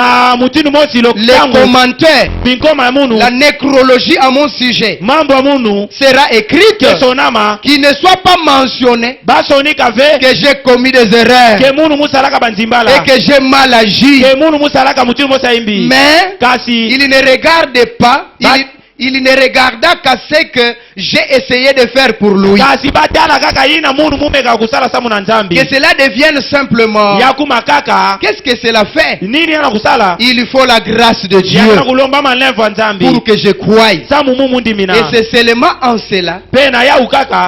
commentaires, la nécrologie à mon sujet sera écrite, qu'il ne soit pas mentionné que j'ai commis des erreurs et que j'ai mal agi, mais il ne regarde pas, il ne regarda qu'à ce que j'ai essayé de faire pour lui. Que cela devienne simplement. Qu'est-ce que cela fait? Il faut la grâce de Dieu pour que je croie. Et c'est seulement en cela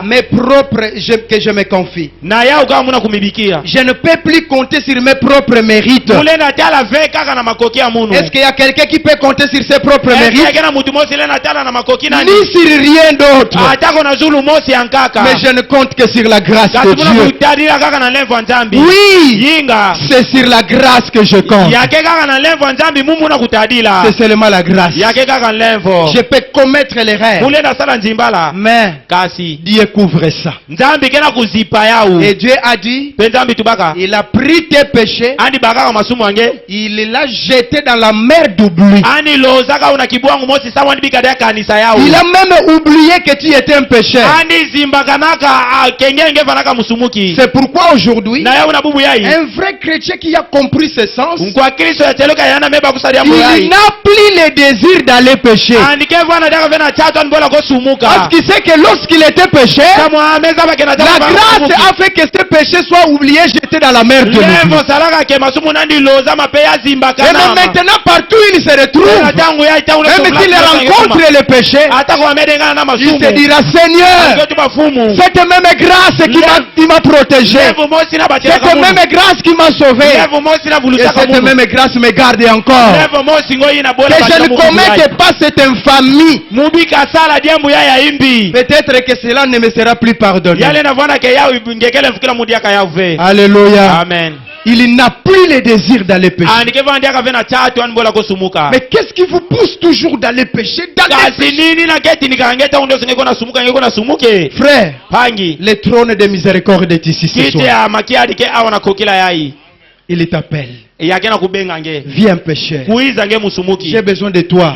mes propres que je me confie. Je ne peux plus compter sur mes propres mérites. Est-ce qu'il y a quelqu'un qui peut compter sur ses propres mérites? Ni sur rien d'autre. Mais je ne compte que sur la grâce de Dieu. Oui, c'est sur la grâce que je compte. C'est seulement la grâce. Je peux commettre l'erreur, mais Dieu couvre ça. Et Dieu a dit, il a pris tes péchés, il l'a jeté dans la mer d'oubli. Il a même oublié que tu étais un pécheur. C'est pourquoi aujourd'hui, un vrai chrétien qui a compris ce sens, il n'a plus le désir d'aller pécher. Parce qu'il sait que lorsqu'il était pécheur, la grâce a fait que ce péché soit oublié, jeté dans la mer de l'oubli. Et maintenant, partout où il se retrouve, même s'il rencontre le péché, il se dira, Seigneur, cette même grâce qui m'a protégé, cette même grâce qui m'a sauvé, et cette même grâce me garde encore, que je ne commette pas cette infamie. Peut-être que cela ne me sera plus pardonné. Alléluia. Amen. Il n'a plus le désir d'aller pécher. Mais qu'est-ce qui vous pousse toujours d'aller pécher? Frère, le trône de miséricorde est ici ce soir. Il t'appelle. Viens pécher. J'ai besoin de toi.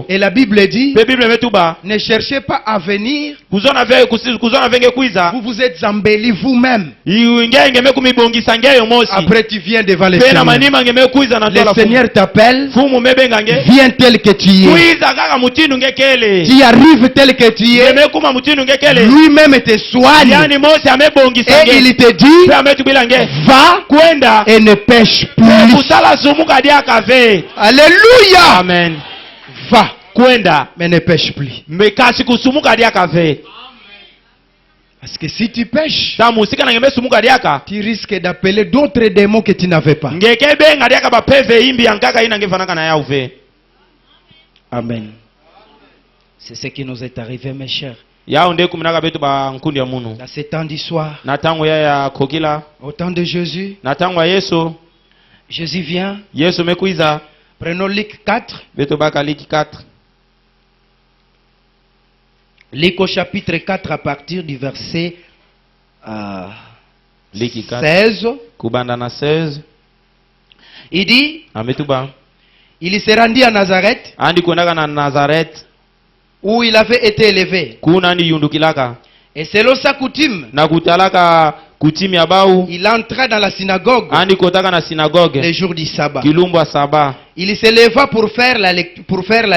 Et la Bible dit, ne cherchez pas à venir. Vous vous êtes embellis vous-même. Après tu viens devant le Seigneur. Le Seigneur t'appelle. Viens tel que tu es. Tu arrives tel que tu es. Lui-même te soigne. Et il te dit, va et ne pêche plus. Alléluia. Amen. Va, mais ne pêche plus. Parce que si tu pêches, tu risques d'appeler d'autres démons que tu n'avais pas. Amen. C'est ce qui nous est arrivé, mes chers. Dans ces temps d'histoire, au temps de Jésus, Jésus vient. Prenons Luc 4. Luc au chapitre 4 à partir du verset 16 kubanda na 16 il dit ametuba il se rendit à Nazareth andi kuendaka na Nazareth où il avait été élevé. kuna ndi yundukilaka Et selon sa coutume, na kutalaka kutimi ya bau il entra dans la synagogue andi kotaka na synagogue les jours du sabbat. kilumbu saba Il se leva pour faire la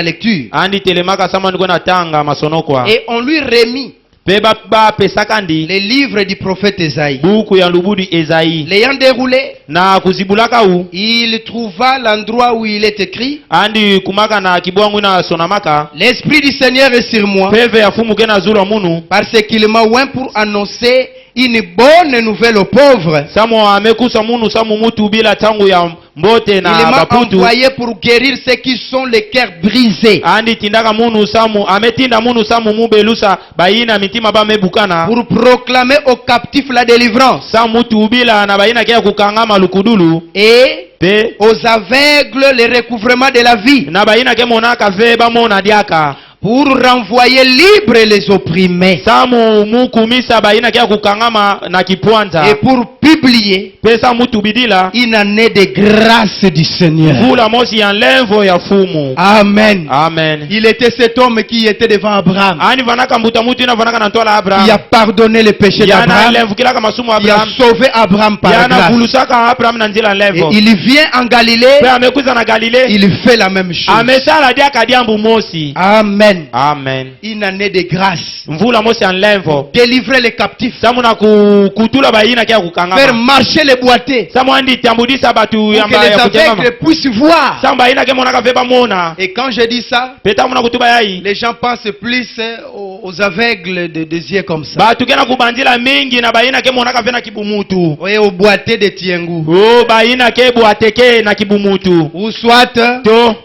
lecture. andi telemaka sama ndiko na tanga masonokwa Et on lui remit pe ba pesaka ndi les livres du prophète Esaïe. buku ya lubudi Esaïe L'ayant déroulé, na kuzibulaka u il trouva l'endroit où il est écrit: andi kumaka na kibwangu na sonamaka l'Esprit du Seigneur est sur moi, peve ya fumu kena zulu munu parce qu'il m'a oint pour annoncer une bonne nouvelle aux pauvres. samo amekusa munu samu mutu bila tangu ya mbote Il na m'a baputu envoyé pour guérir ceux qui sont les cœurs brisés, andi tindaka munu samu ametinda munu samu mubelusa bayina mitima ba mebukana pour proclamer aux captifs la délivrance samu mutu bila na bayina kia kukangama lukudulu et pe aux aveugles le recouvrement de la vie, na bayina ke monaka ve ba mona diaka pour renvoyer libres les opprimés samu mukumisa bayina kia kukangama na kipwanta et pour publier pesa mutu bidila une année de grâce du Seigneur. vula mosi ya lenvo ya fumu. Amen. Amen. Il était cet homme qui était devant Abraham, Ani vanaka mbuta mutu ina vanaka na ntola Abraham. qui a pardonné les péchés Yana d'Abraham, lenvo kilaka masumu qui a Abraham. sauvé Abraham par Yana grâce. bulusaka Abraham na njila Et lenvo. il vient en Galilée, Pe amekuza na Galilée. il fait la même chose. Amesala dia kadiambu mosi. Amen. Amen. Une année de grâce. Mvula mosi en lenvo. Délivrer les captifs. Samu na kutula bayina kia Faire kukangama. marcher les boités. Samu andi tambudisa batu Pour ya que les ya kutengama. aveugles puissent voir. Samu bayina ke monaka veba mona. Et quand je dis ça, Peta muna kutuba yai. les gens pensent plus aux aveugles des yeux comme ça. Batu kena kubandila mingi na bayina ke monaka vena kibumutu. Oui, aux boités de Tiengu. Oh bayina ke buateke na kibumutu. Ou soit, To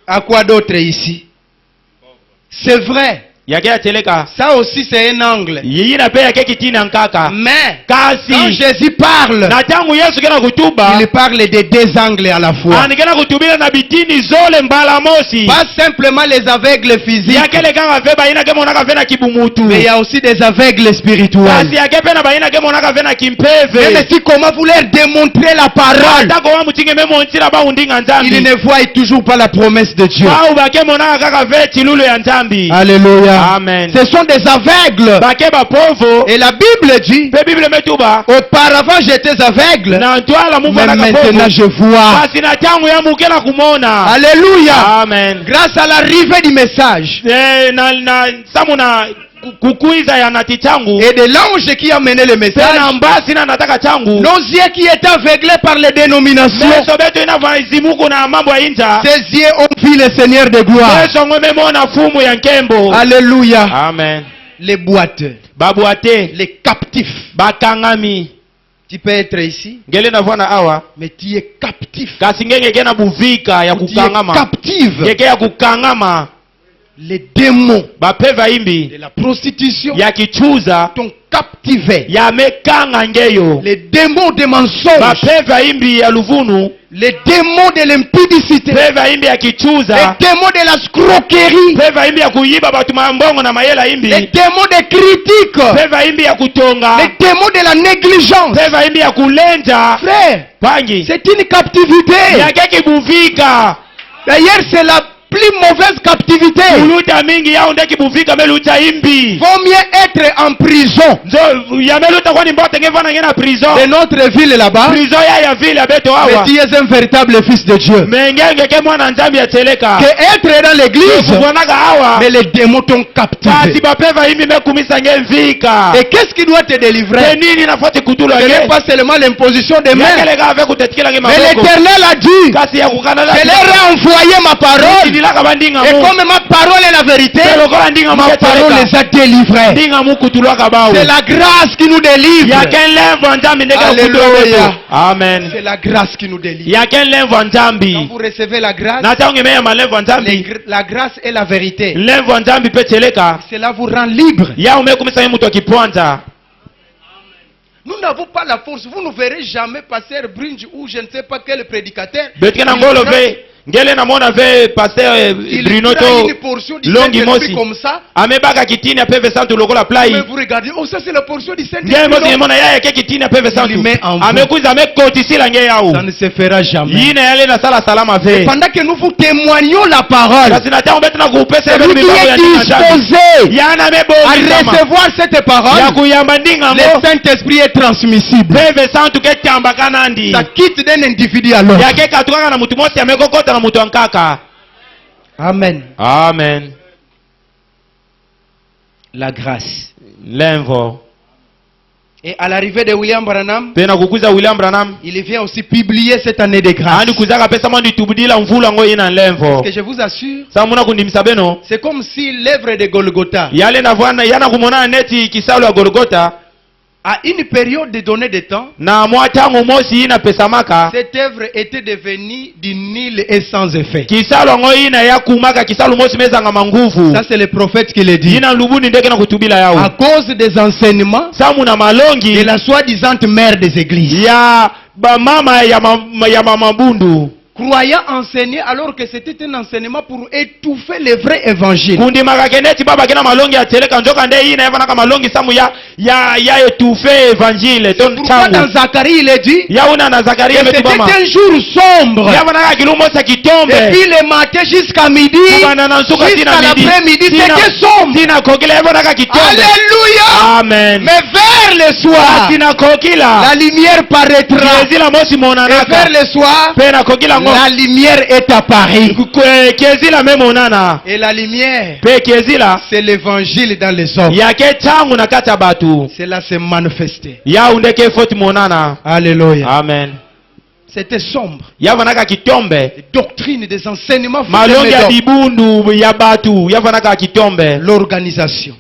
à quoi d'autre ici? C'est vrai. yake ateleka. Ça aussi, c'est un angle. Yeye na pe yake kitina nkaka. Mais, Kasi quand Jésus parle, na tangu Yesu kena kutuba. il parle de deux angles à la fois. Ani kena kutubila na bitini zole mbala mosi. Pas simplement les aveugles physiques, Yake le kanga ve bayina ke monaka vena kibumutu. mais il y a aussi des aveugles spirituels. Kasi yake pe na bayina ke monaka vena kimpeve. Même si comment vous leur démontrer la parole, Tako wa mutinge memo ntira ba undinga nzambi. ils ne voient toujours pas la promesse de Dieu. Ba ubake monaka kaka ve chilulu ya nzambi. Alléluia. Amen. Ce sont des aveugles. Bake ba povo. Et la Bible dit, Pe Bible metuba. auparavant j'étais aveugle, Na ntwala mu mais bana maintenant je vois. Basi na tangu ya mukela kumona. Alléluia. Amen. Grâce à l'arrivée du message Na samu na kukuiza ya nati changu. et de l'ange qui a mené le Pena message, mbasi na nataka changu. nos yeux qui étaient aveuglés par les dénominations, Meso betu ina vaizimuku na mambo ya inja. ces yeux ont vu le Seigneur de gloire. Meso ngwe mona fumu ya nkembo. Alléluia. Amen. Les boiteux, Babuate. les captifs. Bakangami. Tu peux être ici, Ngele na vwana awa. mais tu es captif. Kasi ngenge kena buvika ya Tu es kukangama. captive. Ngeke ya kukangama. Les démons Bapeva de imbi. la prostitution Ya kichuza. t'ont captivé. Ya mekanga ngeyo. Les démons des mensonges, Bapeva imbi ya luvunu. les démons de l'impudicité, Peva imbi ya les kichuza. démons de la scroquerie, Peva imbi ya kuyiba batu mambongo na mayela les imbi. démons de critique, Peva imbi ya kutonga. les démons de la négligence. Peva imbi ya kulenja. Frère, Pangi. c'est une captivité. Yake kibuvika. D'ailleurs, c'est la plus mauvaise captivité. Uluta mingi yao ndeki buvika meluta imbi. Vaut mieux être en prison. Nzo ya meluta kwani mbote ngevana ngena prison. De notre ville là-bas, Prison ya vile beto mais awa. tu es un véritable fils de Dieu. Mengenge ke mwana nzambi ya teleka. Que être dans l'église, Kubonaga awa. mais les démons t'ont Basi captivé. bapeva imbi mekumisa ngevika. Et qu'est-ce qui doit te délivrer? Nini nafoti kutulu Ce n'est yake. pas seulement l'imposition des mains. Yake lega ave kutetikila nge Mais maboko. l'Éternel a dit, Kasi ya kukanala. je leur ai envoyé ma parole. Ndilaka bandinga Et mu. comme ma parole est la vérité, Lokola ndinga mu ma parole les a délivrés. Ndinga mu kutulwaka bawo. C'est la grâce qui nous délivre. Yake nlemvo nzambi ndeka Alléluia. kutulwaka. Amen. C'est la grâce qui nous délivre. Yake nlemvo Quand nzambi. vous recevez la grâce, Na tangu meya malemvo nzambi. la grâce est la vérité. Nlemvo nzambi pe teleka. Cela vous rend libre. Ya umekumisa mtu akipwanta. Nous n'avons pas la force. Vous ne verrez jamais passer Bringe ou je ne sais pas quel prédicateur. Betkena ngolo ve ngele na mona ve pasteur Bruno to longi mosi comme ça. Amebaka kitini apeve santu lokola plai. Mais vous regardez, oh ça c'est la portion du Saint-Esprit. Ngele mosi mona yaya ke kitini apeve santu. Amekuza amekotisila nge yao. Ça ne se fera jamais. Yine yale na sala salama ve. Pendant que nous vous témoignons la parole, kasi na tango betuna kupesa vous êtes disposé yana mebo à recevoir cette parole. ya kuyamba ndinga Le Saint-Esprit est transmissible. peve santu ke tamba kanandi. Ça quitte d'un individu à l'autre. Ya ke katuka na mutu mosi amekokota na mutu ankaka. Amen. Amen. La grâce. Lenvo. Et à l'arrivée de William Branham, Pena kukuza William Branham, il vient aussi publier cette année de grâce. ani kuzaka pesa mandi tubudila mvula ngo ina lenvo. Parce que je vous assure, Samuna kundimisa beno. c'est comme si l'œuvre de Golgotha, Yale na vwana yana kumona neti kisalo ya Golgotha. à une période donnée de temps, Na mwatangu mosi ina pesa maka. cette œuvre était devenue du nil et sans effet. Kisalo ngo ina ya kumaka kisalo mosi meza nga manguvu. Ça c'est le prophète qui le dit. Ina lubuni ndeke na kutubila yao. À cause des enseignements Samuna malongi de la soi-disant mère des églises. ya ba mama ya mama bundu. Croyant enseigner alors que c'était un enseignement pour étouffer le vrai évangile. Kundi makakeneti baba kena malongi ya teleka njoka nde ina yava naka malongi samu ya étouffer évangile ton Pourquoi dans changu. Zacharie il est dit Ya una na Zakaria que betu c'était mama. un jour sombre. Yava naka kilumo sa kitombe. Depuis le matin jusqu'à midi, Kubana na nsuka jusqu'à tina midi. l'après-midi, c'était sombre. Tina kokila yava naka kitombe. Alléluia. Amen. Mais vers le soir, Tina kokila. la lumière paraîtra. Kezila mosi Et monanaka. vers le soir, Pena kokila ngo. la lumière est apparue. Kezila me monana. Et la lumière, Pe kezila. c'est l'évangile dans les hommes. Yake tangu na kata batu. Cela s'est manifesté. Ya undeke foti monana. Alléluia. Amen. C'était sombre. Yava naka kitombe. Des doctrines, des enseignements. Malongi ya dibundu ya batu. Yava naka kitombe. L'organisation.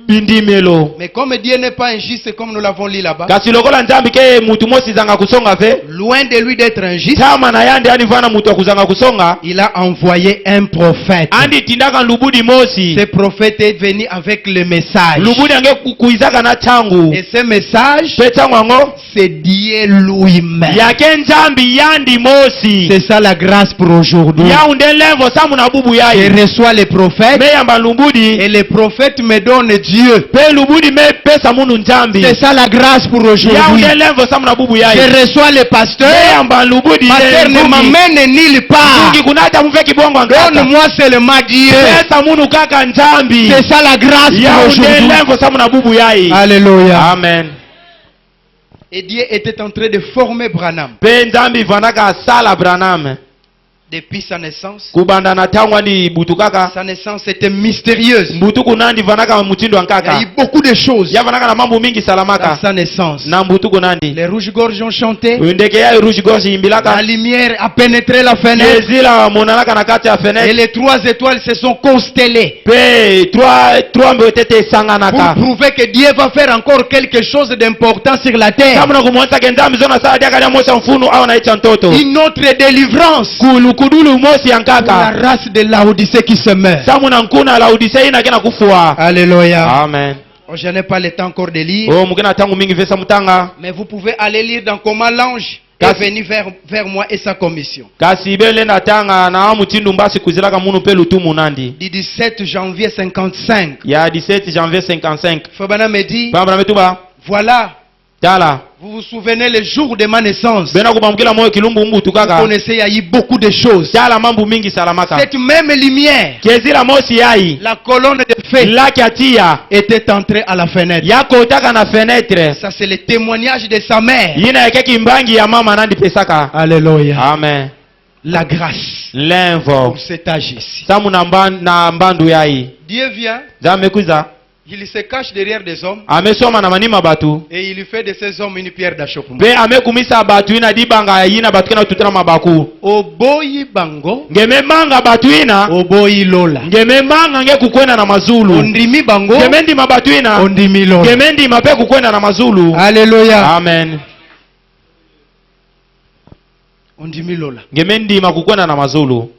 Bindimelo. Mais comme Dieu n'est pas injuste comme nous l'avons lu là-bas, Kasi lokola nzambi ke mutu mosi zanga kusonga ve. loin de lui d'être injuste, Tama na yande ani vana mutu kuzanga kusonga. il a envoyé un prophète. Andi tindaka lubudi mosi. Ce prophète est venu avec le message. Lubudi ange kuizaka na changu. Et ce message, Pe changu ango. c'est Dieu lui-même. Yake nzambi yandi mosi. C'est ça la grâce pour aujourd'hui. Ya unde levo samu na bubu Je yai. reçois les prophètes Me yamba lubudi. et les prophètes me donnent Dieu. Pe lubudi me pesa munu nzambi. C'est ça la grâce pour Ya aujourd'hui. unde levo samu na bubu yai. Je reçois les pasteurs. Me yamba lubudi. Pasteur ne m'amène nulle part. Mungi kunata mufeki bongo angata. Donne-moi seulement Dieu. Pesa munu kaka nzambi. C'est ça la grâce Ya pour unde aujourd'hui. levo samu na bubu yai. Alléluia. Amen. Et Dieu était en train de former Branham Pe nzambi vanaka sala Branham. depuis sa naissance. Kubanda na tangwa ni butukaka. Sa naissance était mystérieuse. Mbutuku nandi vanaka mutindo Il y a ankaka. eu beaucoup de choses Ya vanaka na mambo mingi dans salamaka. sa naissance. Na mbutuku nandi. Les rouges-gorges ont chanté. Ndeke ya rouge gorge La imbilaka. lumière a pénétré la fenêtre. Ezila monanaka na kati ya Et fenêtre. les 3 étoiles se sont constellées. Pe trois mbotete Pour sanganaka. prouver que Dieu va faire encore quelque chose d'important sur la terre. Kama na kumwonsa kenzambi zona saa dia kanya mosa mfunu au na icha mtoto. Une autre délivrance Kulukudulu mosi pour la yankaka. race de Laodicée qui se meurt. Samu na nkuna la Odisei na kena kufua. Alléluia. Amen. Oh, je n'ai pas le temps encore de lire. Oh mukena tangu mingi vesa mutanga. Mais vous pouvez aller lire dans comment l'ange est venu vers moi et sa commission. Kasi bele na tanga na mutindu mbasi kuzilaka munu pe lutumu nandi. Du 17 janvier 55. Ya 17 janvier 55. Fabana me dit, Bambra metuba. voilà, Tala. vous vous souvenez le jour de ma naissance. Bena kubamukila moyo kilumbu mbutu Vous kaka. connaissez, il y a eu beaucoup de choses. Tala mambu mingi salamaka. Cette même lumière, Kezila mosi yai. la colonne de feu, Laki atia. était entrée à la fenêtre. Yako utaka na fenêtre. Ça, c'est le témoignage de sa mère. Yina yake kimbangi ya mama nandi pesaka. Alléluia. Amen. La grâce Lenvo. pour cet âge ici. Samu na mbandu yai. Dieu vient, Zamekuza. il se cache derrière des hommes Amesoma na manima batu. et il fait de ces hommes une pierre d'achoppement. Pe amekumisa batu ina dibanga yina batu kena tutana mabaku. Oboyi bango, Ngeme manga batu ina. oboyi lola. Ngeme manga nge kukwenda na mazulu. Ondimi bango, Ngeme ndima batu ina. ondimi lola. Ngeme ndima pe kukwenda na mazulu. Alléluia. Amen. Ondimi lola. Ngeme ndima kukwenda na mazulu.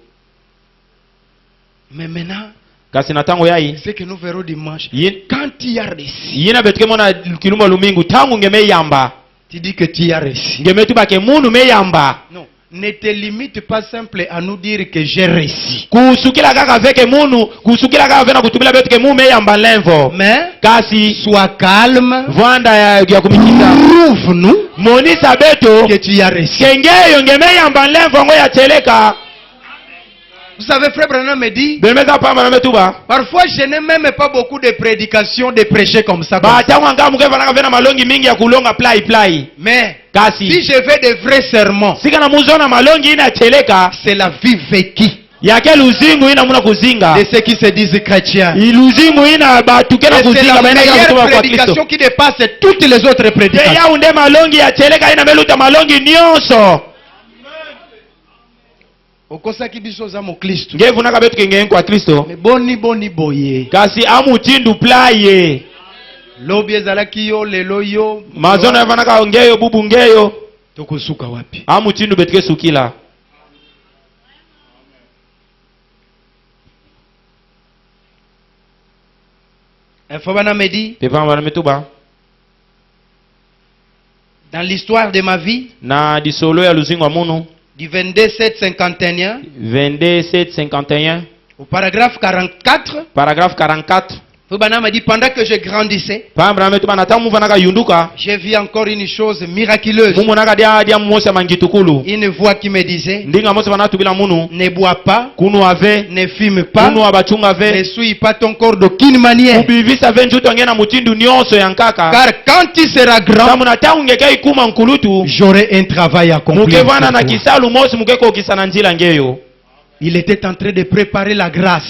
Mais maintenant, Kasi na tango yai. ce que nous verrons dimanche, Yin. quand tu as réussi, Yina betuke mona kilumba lumingu tangu ngeme yamba. tu dis que tu as réussi. Ngeme tubake munu me yamba. Non. ne te limite pas simple à nous dire que j'ai réussi. Mais sois calme. Prouve-nous que tu as réussi. Vous savez, frère Branham me dit, parfois je n'ai même pas beaucoup de prédications, de prêcher comme ça. Mais si je fais de vrais sermons, c'est la vie vécue de ceux qui se disent chrétiens. Et c'est la meilleure prédication qui dépasse toutes les autres prédications. Okosaki biso za mo Kristo. Ngevu nakabetu kengenge kwa Kristo. Me boni boye. Kasi amutindu playe. Lobi ezalaki yo lelo yo. Mazona yavanaka ongeyo bubu ngeyo. Tokosuka wapi? Amutindu betike sukila. Efobana me dit. Pepa mbana metuba. Dans l'histoire de ma vie. Na disolo ya luzingo munu. Du 22-7-51. 22-7-51. Au paragraphe 44. Paragraphe 44. Fubana m'a dit pendant que je grandissais, j'ai vu encore une chose miraculeuse. Une voix qui me disait, ne bois pas, ne fume pas, ne suis pas ton corps d'aucune manière. Car quand tu seras grand, j'aurai un travail accompli. Il était en train de préparer la grâce.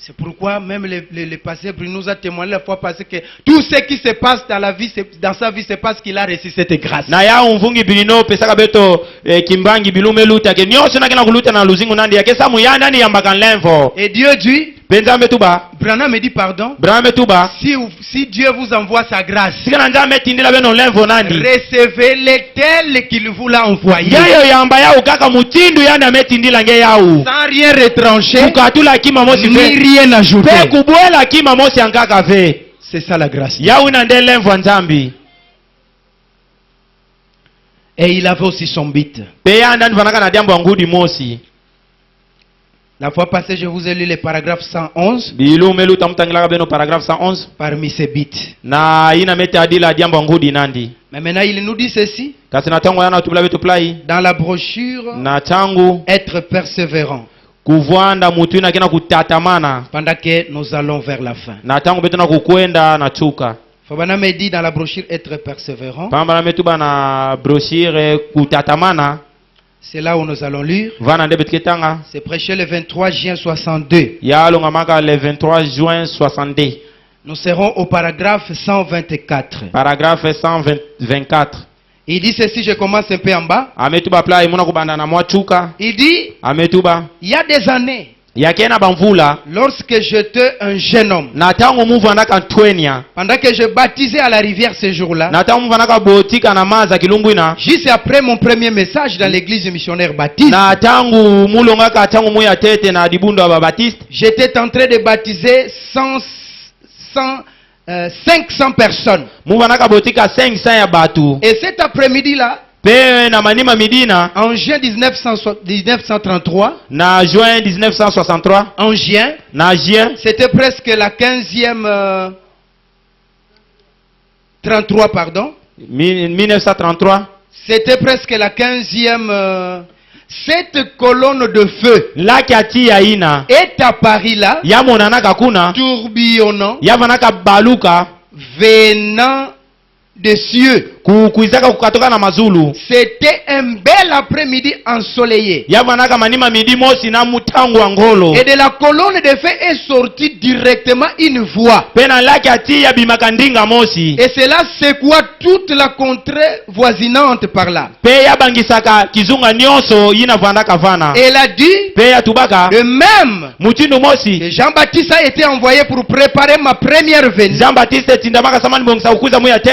C'est pourquoi même le pasteur nous a témoigné la fois passée que tout ce qui se passe dans la vie, dans sa vie, c'est parce qu'il a reçu cette grâce. Et Dieu dit, Branham me dit pardon. Si Dieu vous envoie sa grâce, recevez-les tels qu'il vous l'a envoyé. Sans rien retrancher, ni rien ajouter. C'est ça la grâce. Et il avait aussi son but. La fois passée, je vous ai lu le paragraphe 111. Parmi ces bits. Mais maintenant, il nous dit ceci. Dans la brochure, être persévérant. Pendant que nous allons vers la fin. Fabana me dit dans la brochure être persévérant. C'est là où nous allons lire. C'est prêché le 23 juin 62. Le 23 juin 62. Nous serons au paragraphe 124. Paragraphe 124. Il dit ceci, je commence un peu en bas. Il dit, il y a des années, lorsque j'étais un jeune homme, pendant que je baptisais à la rivière ce jour-là, juste après mon premier message dans l'église missionnaire baptiste, j'étais en train de baptiser 500 personnes. Et cet après-midi-là, en juin 1963, en juin, c'était presque la 15e 33, pardon. 1933. C'était presque la 15e. Cette colonne de feu est apparue là, tourbillonnant, venant des cieux. C'était un bel après-midi ensoleillé. Et de la colonne de feu est sortie directement une voix. Et cela secoua toute la contrée voisinante par là. Et elle a dit, de même que Jean-Baptiste a été envoyé pour préparer ma première venue.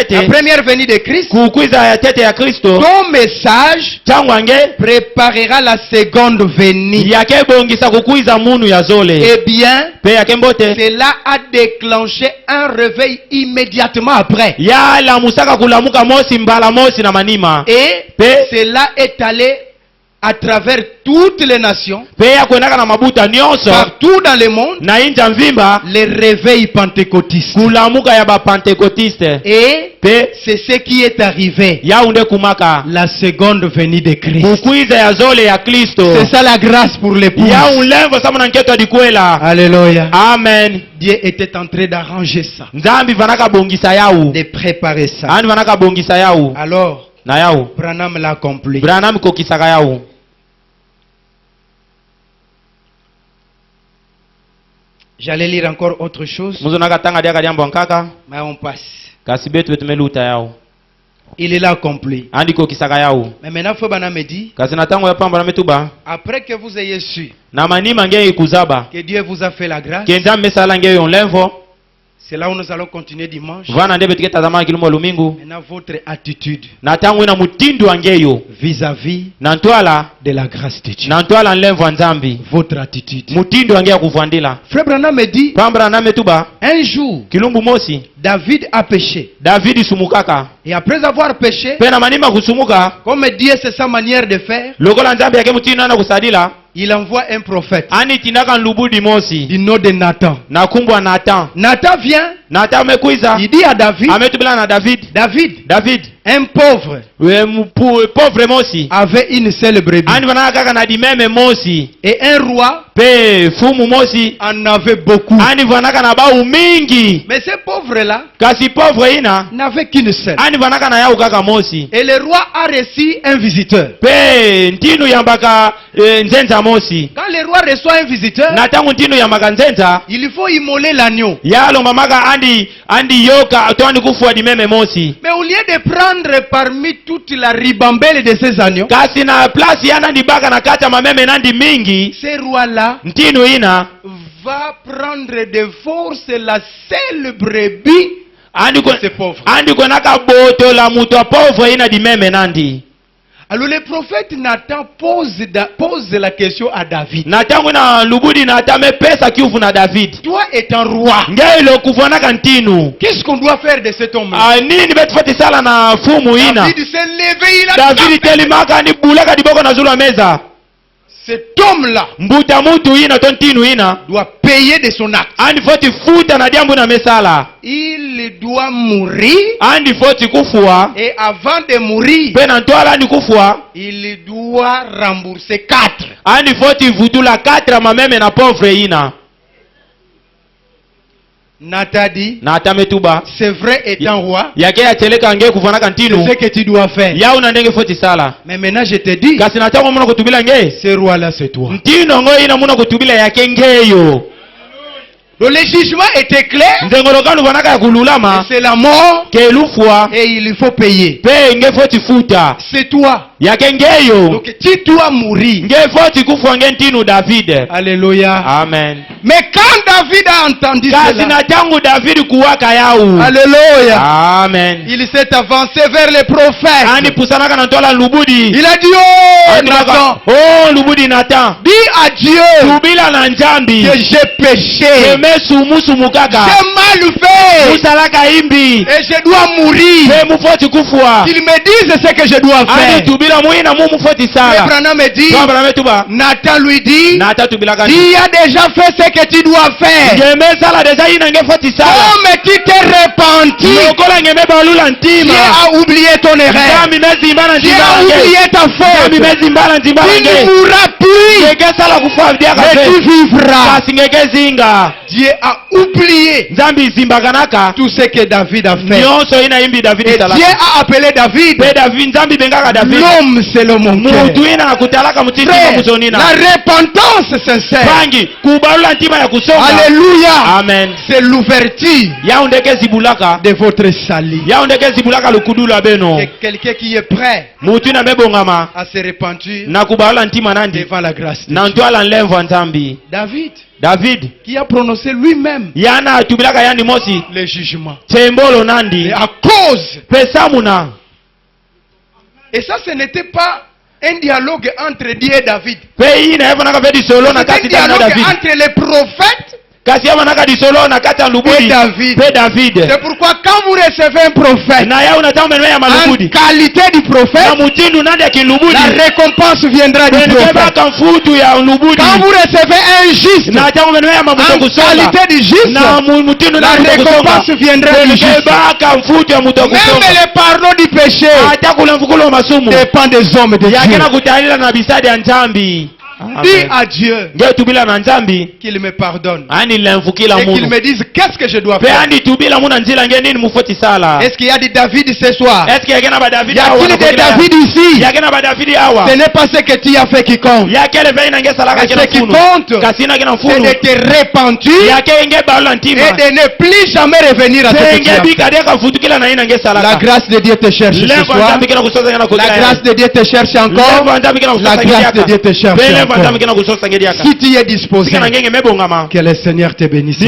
La première venue de Christ. Christ, ton message préparera la seconde venue. Eh bien, cela a déclenché un réveil immédiatement après. Et cela est allé à travers toutes les nations, partout dans le monde, les réveils pentecôtistes. Et c'est ce qui est arrivé. La seconde venue de Christ. C'est ça la grâce pour l'épouse. Alléluia. Amen. Dieu était en train d'arranger ça, de préparer ça. Alors, Branham l'a accompli. J'allais lire encore autre chose, mais on passe. Il est là accompli. Mais maintenant, Branham me dit, après que vous ayez su que Dieu vous a fait la grâce, c'est là où nous allons continuer dimanche. Maintenant, votre attitude vis-à-vis de la grâce de Dieu. Votre attitude. Frère Branham me dit, un jour, David a péché. Et après avoir péché, comme Dieu c'est sa manière de faire, il envoie un prophète du nom de Nathan. Nathan vient, il dit à David, David, un pauvre avait une seule brebis, et un roi en avait beaucoup. Mais ce pauvre-là n'avait qu'une seule. Et le roi a reçu un visiteur. Quand le roi reçoit un visiteur, il faut immoler l'agneau. Mais au lieu de prendre parmi toute la ribambelle de ces agneaux, ce roi-là va prendre de force la seule brebis de ce pauvre. Alors le prophète Nathan pose la question à David. Toi étant roi, qu'est-ce qu'on doit faire de cet homme-là? David s'est levé, il a cet homme-là doit payer de son acte. Il doit mourir. Et avant de mourir, il doit rembourser 4. Nathan dit, c'est vrai étant roi, c'est ce que tu dois faire. Mais maintenant je te dis, ce roi-là c'est toi. Le jugement était clair. C'est la mort. Et il faut payer. C'est toi. Donc tu dois mourir. Alléluia. Amen. Mais quand David a entendu cela, alléluia. Amen. Il s'est avancé vers les prophètes. Il a dit, oh Nathan, dis à Dieu que j'ai péché. J'ai mal fait. Et je dois mourir. Qu'il me dise ce que je dois faire. Et Branham me dit, Nathan lui dit, tu as déjà fait ce que tu dois faire. Comme tu t'es repenti, tu as oublié ton erreur. Tu as oublié ta faute. Tu ne mourras plus. Mais tu vivras. Dieu a oublié tout ce que David a fait. Et Dieu a appelé David l'homme selon mon cœur. La repentance sincère, alléluia, Amen. c'est l'ouverture de votre salut. Quelqu'un qui est prêt à se repentir devant la grâce de Dieu. David qui a prononcé lui-même le jugement. Et à cause Et ça, ce n'était pas un dialogue entre Dieu et David. C'était un dialogue entre les prophètes et David. C'est pourquoi quand vous recevez un prophète en qualité du prophète, la récompense viendra du prophète. Quand vous recevez un juste en qualité du juste, la récompense viendra du juste. Même le pardon du péché dépend des hommes de Dieu. Dis à Dieu qu'il me pardonne et qu'il me dise qu'est-ce que je dois faire. Est-ce qu'il y a des David ce soir? Y a-t-il des David ici? Ce n'est pas ce que tu as fait qui compte. Mais ce qui compte, c'est de te repentir et de ne plus jamais revenir à ce que tu as fait. La grâce de Dieu te cherche ce soir. La grâce de Dieu te cherche encore. La grâce de Dieu te cherche encore. Si tu es disposé, que le Seigneur te bénisse.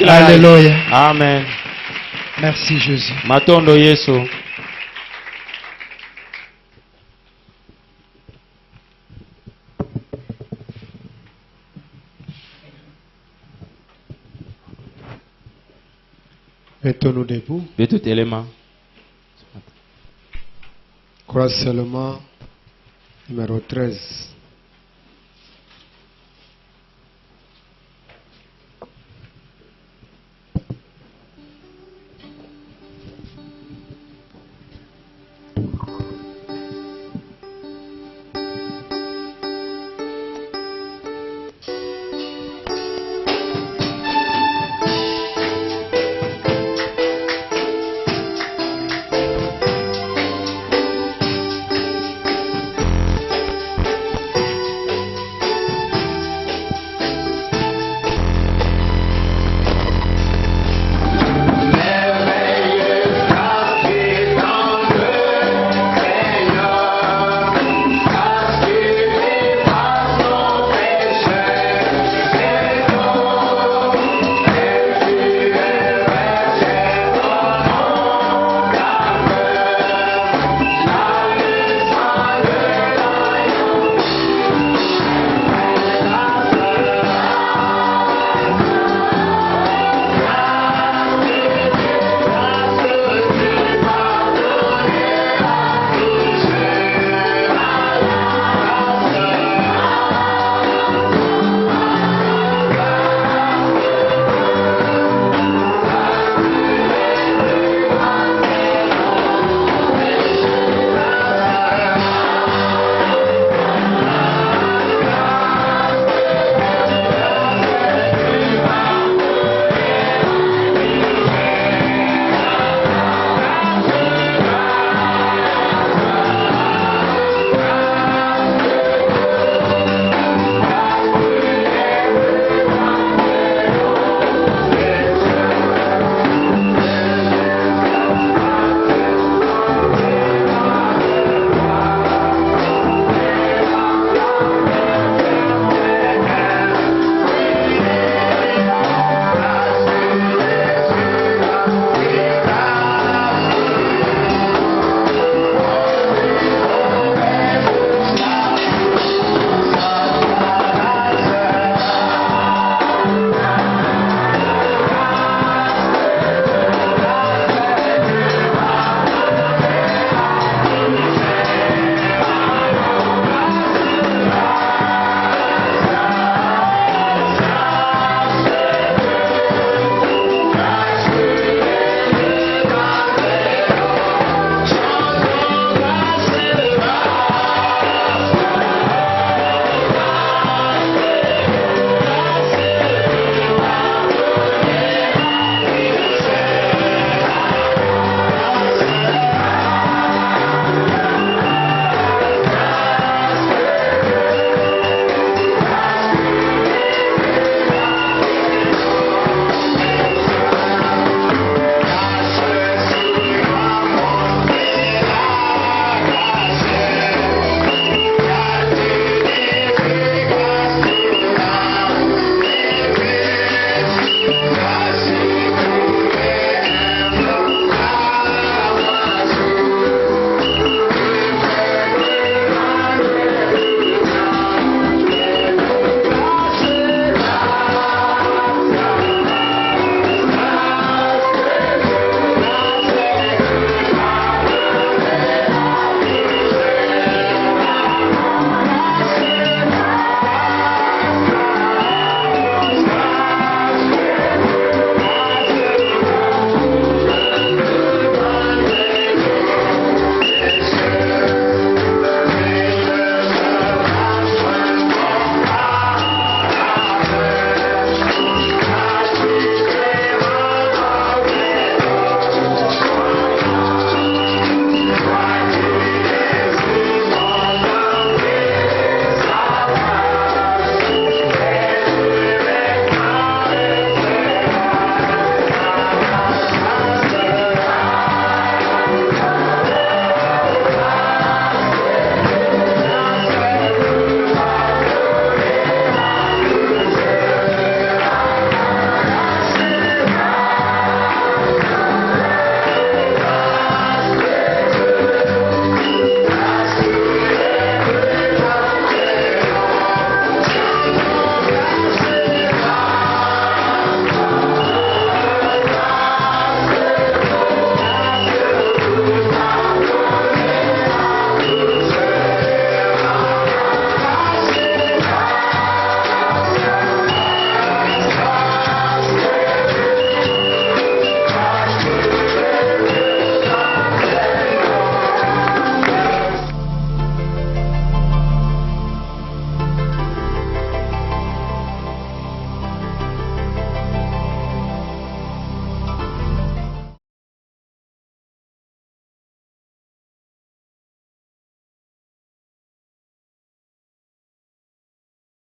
Alléluia. Amen. Merci Jésus. Matondo Yesu. Mettons-nous debout. Croix seulement numéro 13.